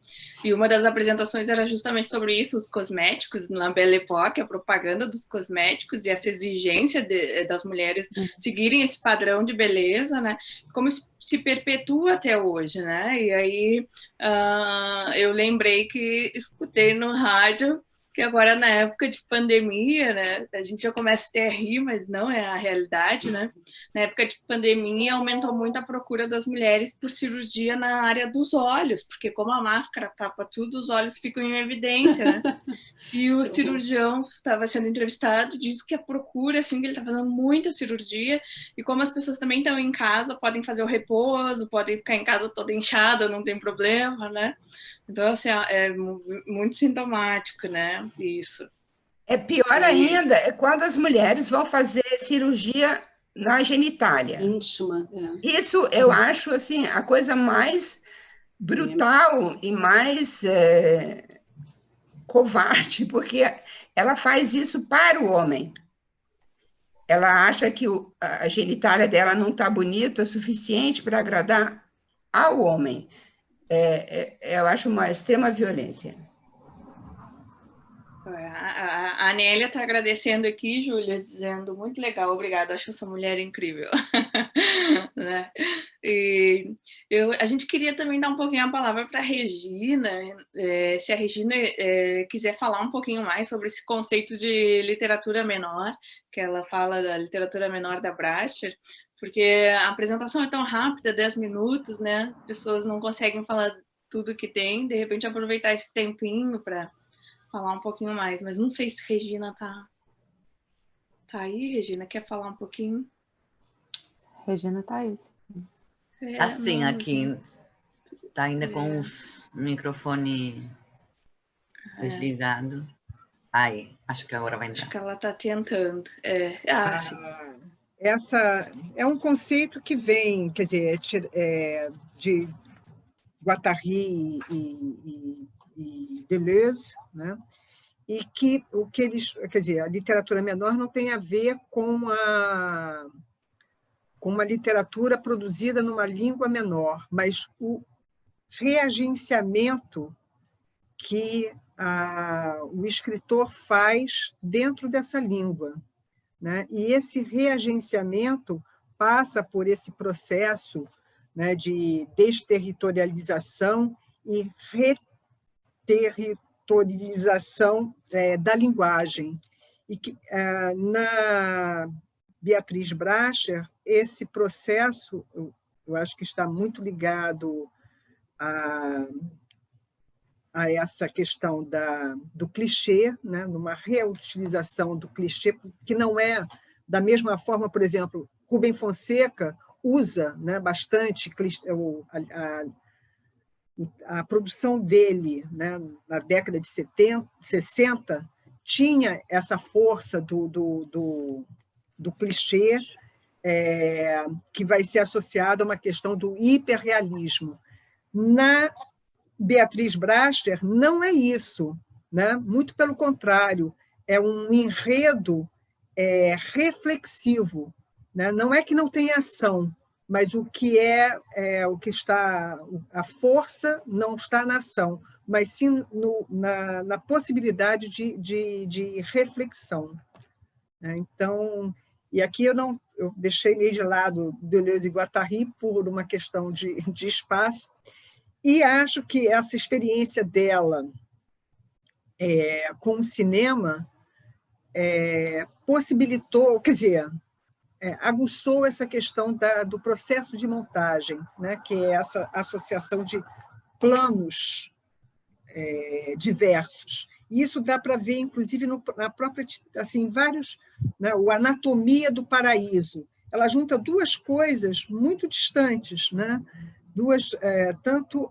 E uma das apresentações era justamente sobre isso, os cosméticos na Belle Époque, a propaganda dos cosméticos e essa exigência das mulheres seguirem esse padrão de beleza, né? Como se perpetua até hoje, né? E aí eu lembrei que escutei no rádio que agora na época de pandemia, né, a gente já começa até a rir, mas não é a realidade, né? Na época de pandemia aumentou muito a procura das mulheres por cirurgia na área dos olhos, porque como a máscara tapa tudo, os olhos ficam em evidência, né? E o cirurgião estava sendo entrevistado, disse que a procura, assim, que ele está fazendo muita cirurgia, e como as pessoas também estão em casa, podem fazer o repouso, podem ficar em casa toda inchada, não tem problema, né? Então, assim, é muito sintomático, né, isso. É pior ainda é quando as mulheres vão fazer cirurgia na genitália. Íntima. Isso eu acho, assim, a coisa mais brutal e mais covarde, porque ela faz isso para o homem. Ela acha que a genitália dela não está bonita o suficiente para agradar ao homem. Eu acho uma extrema violência. A Anélia está agradecendo aqui, Júlia, dizendo muito legal, obrigada, acho essa mulher incrível. Né? E a gente queria também dar um pouquinho a palavra para a Regina, se a Regina quiser falar um pouquinho mais sobre esse conceito de literatura menor, que ela fala da literatura menor da Brasher, porque a apresentação é tão rápida, 10 minutos, né? As pessoas não conseguem falar tudo que tem, de repente aproveitar esse tempinho para falar um pouquinho mais, mas não sei se Regina tá aí. Regina, quer falar um pouquinho? Regina tá aí. Assim, aqui tá ainda com o microfone desligado. Aí, acho que agora vai entrar. Acho que ela tá tentando. Essa é um conceito que vem, quer dizer, de Guattari e Deleuze, né? E que o que eles, quer dizer, a literatura menor não tem a ver com uma literatura produzida numa língua menor, mas o reagenciamento que o escritor faz dentro dessa língua, né? E esse reagenciamento passa por esse processo, né, de desterritorialização e reterritorialização da linguagem. E que, na Beatriz Brasher, esse processo, eu acho que está muito ligado a essa questão do clichê, né, numa reutilização do clichê, que não é da mesma forma, por exemplo, Rubem Fonseca usa, né, bastante a produção dele, né, na década de 60, tinha essa força do clichê, que vai ser associado a uma questão do hiperrealismo. Na Beatriz Brasher não é isso, né? Muito pelo contrário, é um enredo reflexivo, né? Não é que não tem ação, mas o que está, a força não está na ação, mas sim na possibilidade de reflexão. Então, e aqui eu deixei meio de lado Deleuze e Guattari por uma questão de espaço, e acho que essa experiência dela com o cinema possibilitou, quer dizer, aguçou essa questão do processo de montagem, né, que é essa associação de planos diversos. E isso dá para ver, inclusive, na própria, assim, vários, né, o Anatomia do Paraíso. Ela junta duas coisas muito distantes, né? Tanto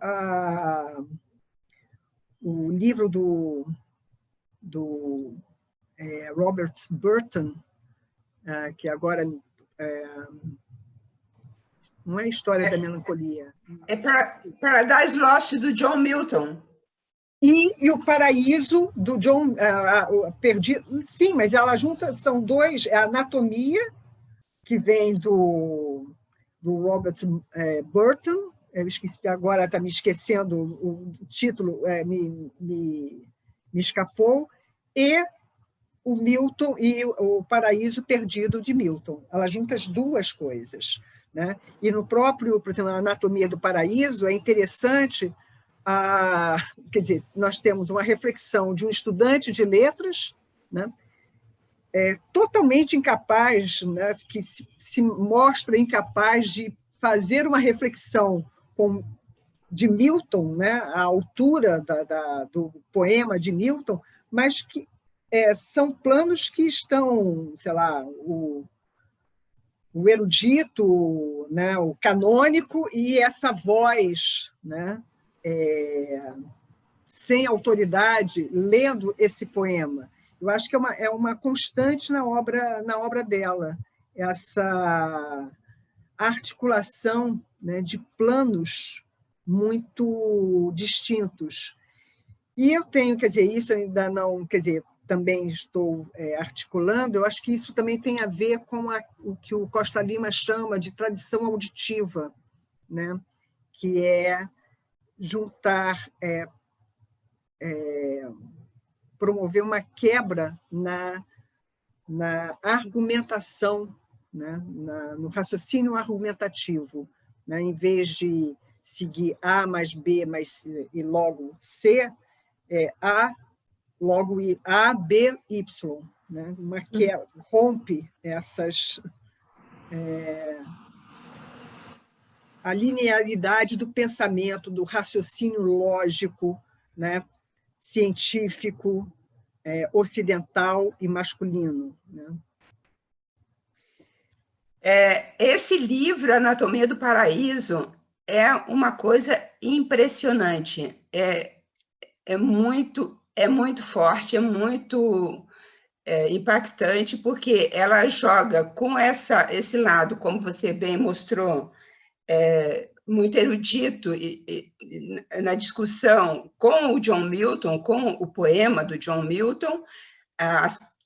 o livro do Robert Burton, que agora não é História da Melancolia. É Paradise Lost, do John Milton. E o Paraíso, do John Perdido. Sim, mas ela junta, são dois, a Anatomia, que vem do Robert Burton, eu esqueci, agora está me esquecendo o título, me escapou, e o Milton e o Paraíso Perdido de Milton. Ela junta as duas coisas, né? E no próprio, por exemplo, a Anatomia do Paraíso é interessante, quer dizer, nós temos uma reflexão de um estudante de letras, né? Totalmente incapaz, né? Que se mostra incapaz de fazer uma reflexão de Milton, né? A altura do poema de Milton, mas que são planos que estão, sei lá, o erudito, né? O canônico e essa voz, né? Sem autoridade, lendo esse poema. Eu acho que é uma constante na obra dela, essa articulação, né, de planos muito distintos. E eu tenho, quer dizer, isso ainda não, quer dizer, também estou articulando, eu acho que isso também tem a ver com o que o Costa Lima chama de tradição auditiva, né, que é juntar, promover uma quebra na argumentação, né? No raciocínio argumentativo, né? Em vez de seguir A mais B e logo C, A, logo A, B, Y. Né? Uma quebra, rompe a linearidade do pensamento, do raciocínio lógico, né? Científico, ocidental e masculino. Né? Esse livro, Anatomia do Paraíso, é uma coisa impressionante. É muito forte, é muito impactante, porque ela joga com esse lado, como você bem mostrou, muito erudito na discussão com o John Milton, com o poema do John Milton,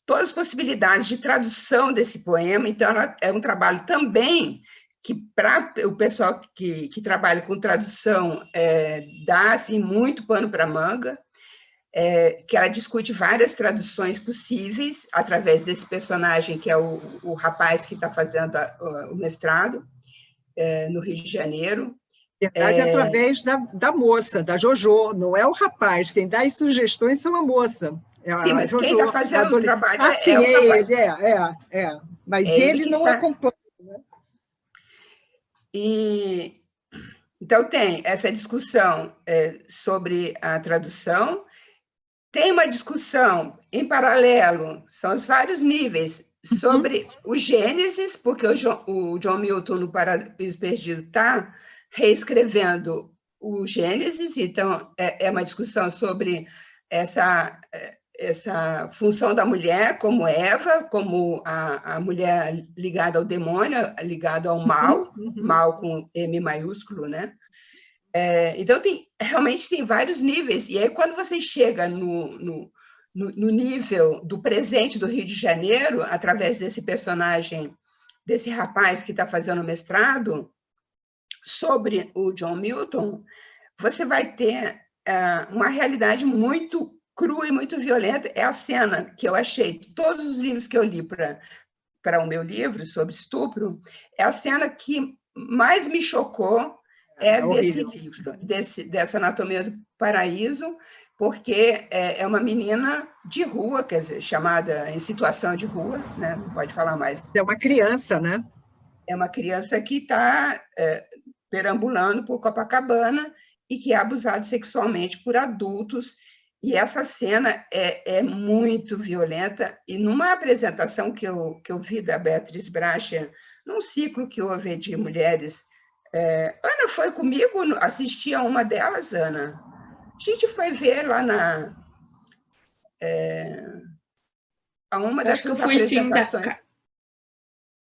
todas as possibilidades de tradução desse poema. Então, é um trabalho também que, para o pessoal que trabalha com tradução, dá assim, muito pano para a manga, que ela discute várias traduções possíveis através desse personagem, que é o rapaz que está fazendo o mestrado, no Rio de Janeiro. Verdade, através da moça, da Jojo, não é o rapaz, quem dá as sugestões são a moça. Sim, mas Jojo, quem está fazendo o trabalho sim, o rapaz. Ele, mas ele não acompanha. Né? Então, tem essa discussão sobre a tradução, tem uma discussão em paralelo, são os vários níveis, sobre o Gênesis, porque o John Milton, no Paraíso Perdido, está reescrevendo o Gênesis, então é uma discussão sobre essa função da mulher como Eva, como a mulher ligada ao demônio, ligada ao mal, mal com M maiúsculo, né? Então, realmente tem vários níveis, e aí quando você chega no nível do presente do Rio de Janeiro, através desse personagem, desse rapaz que está fazendo mestrado, sobre o John Milton, você vai ter uma realidade muito crua e muito violenta. É a cena que eu achei, todos os livros que eu li para o meu livro sobre estupro, é a cena que mais me chocou desse livro, dessa Anatomia do Paraíso, porque é uma menina de rua, quer dizer, chamada em situação de rua, né? Não pode falar mais. É uma criança, né? É uma criança que está perambulando por Copacabana e que é abusada sexualmente por adultos. E essa cena é muito violenta. E numa apresentação que eu vi da Beatriz Bracher, num ciclo que houve de mulheres... Ana foi comigo assistir a uma delas, Ana? A gente foi ver lá a uma dessas apresentações.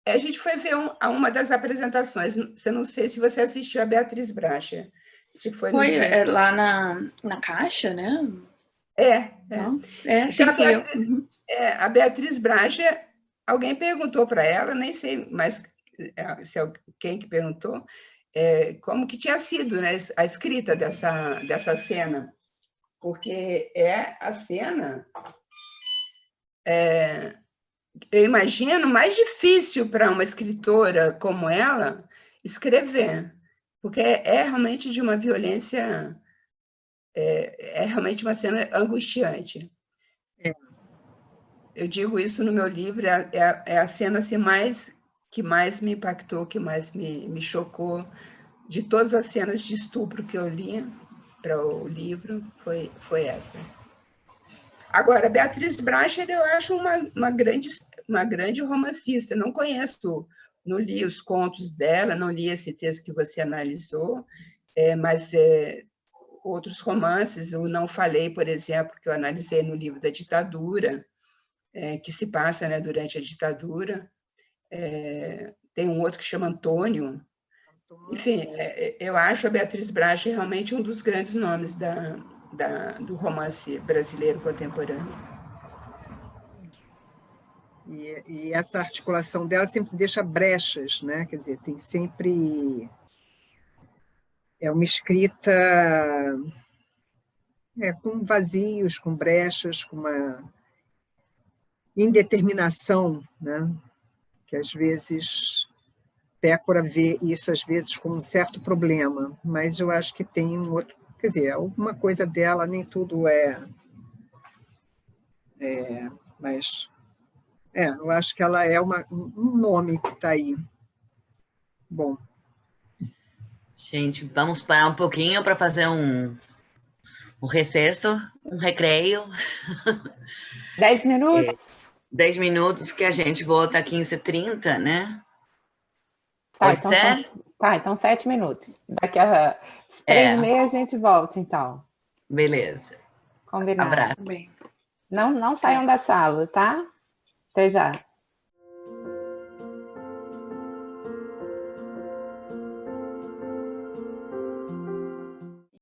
A gente foi ver a uma das apresentações. Eu não sei se você assistiu a Beatriz Bracher. Se foi no dia... lá na Caixa, né? Então, a Beatriz Bracher, alguém perguntou para ela, nem sei mais quem que perguntou, como que tinha sido, né, a escrita dessa cena, porque a cena, eu imagino, mais difícil para uma escritora como ela escrever, porque é realmente de uma violência, é realmente uma cena angustiante. Eu digo isso no meu livro, é a cena assim, que mais me impactou, que mais me chocou, de todas as cenas de estupro que eu li para o livro, foi essa. Agora, Beatriz Bracher, eu acho uma grande romancista. Não conheço, não li os contos dela, não li esse texto que você analisou, mas outros romances, o Não Falei, por exemplo, que eu analisei no livro da ditadura, que se passa, né, durante a ditadura. Tem um outro que chama Antônio. Enfim, eu acho a Beatriz Bracher realmente um dos grandes nomes do romance brasileiro contemporâneo. E essa articulação dela sempre deixa brechas, né? Quer dizer, tem sempre... É uma escrita com vazios, com brechas, com uma indeterminação, né? Que às vezes Pécora vê isso às vezes como um certo problema, mas eu acho que tem um outro, quer dizer, alguma coisa dela, nem tudo mas eu acho que ela é um nome que está aí. Bom. Gente, vamos parar um pouquinho para fazer um recesso, um recreio. 10 minutos? 10 minutos, que a gente volta às 15h30, né? Pode ser? Então 7 minutos. Daqui a 3h30 a gente volta, então. Beleza. Combinado. Abraço. Não saiam da sala, tá? Até já.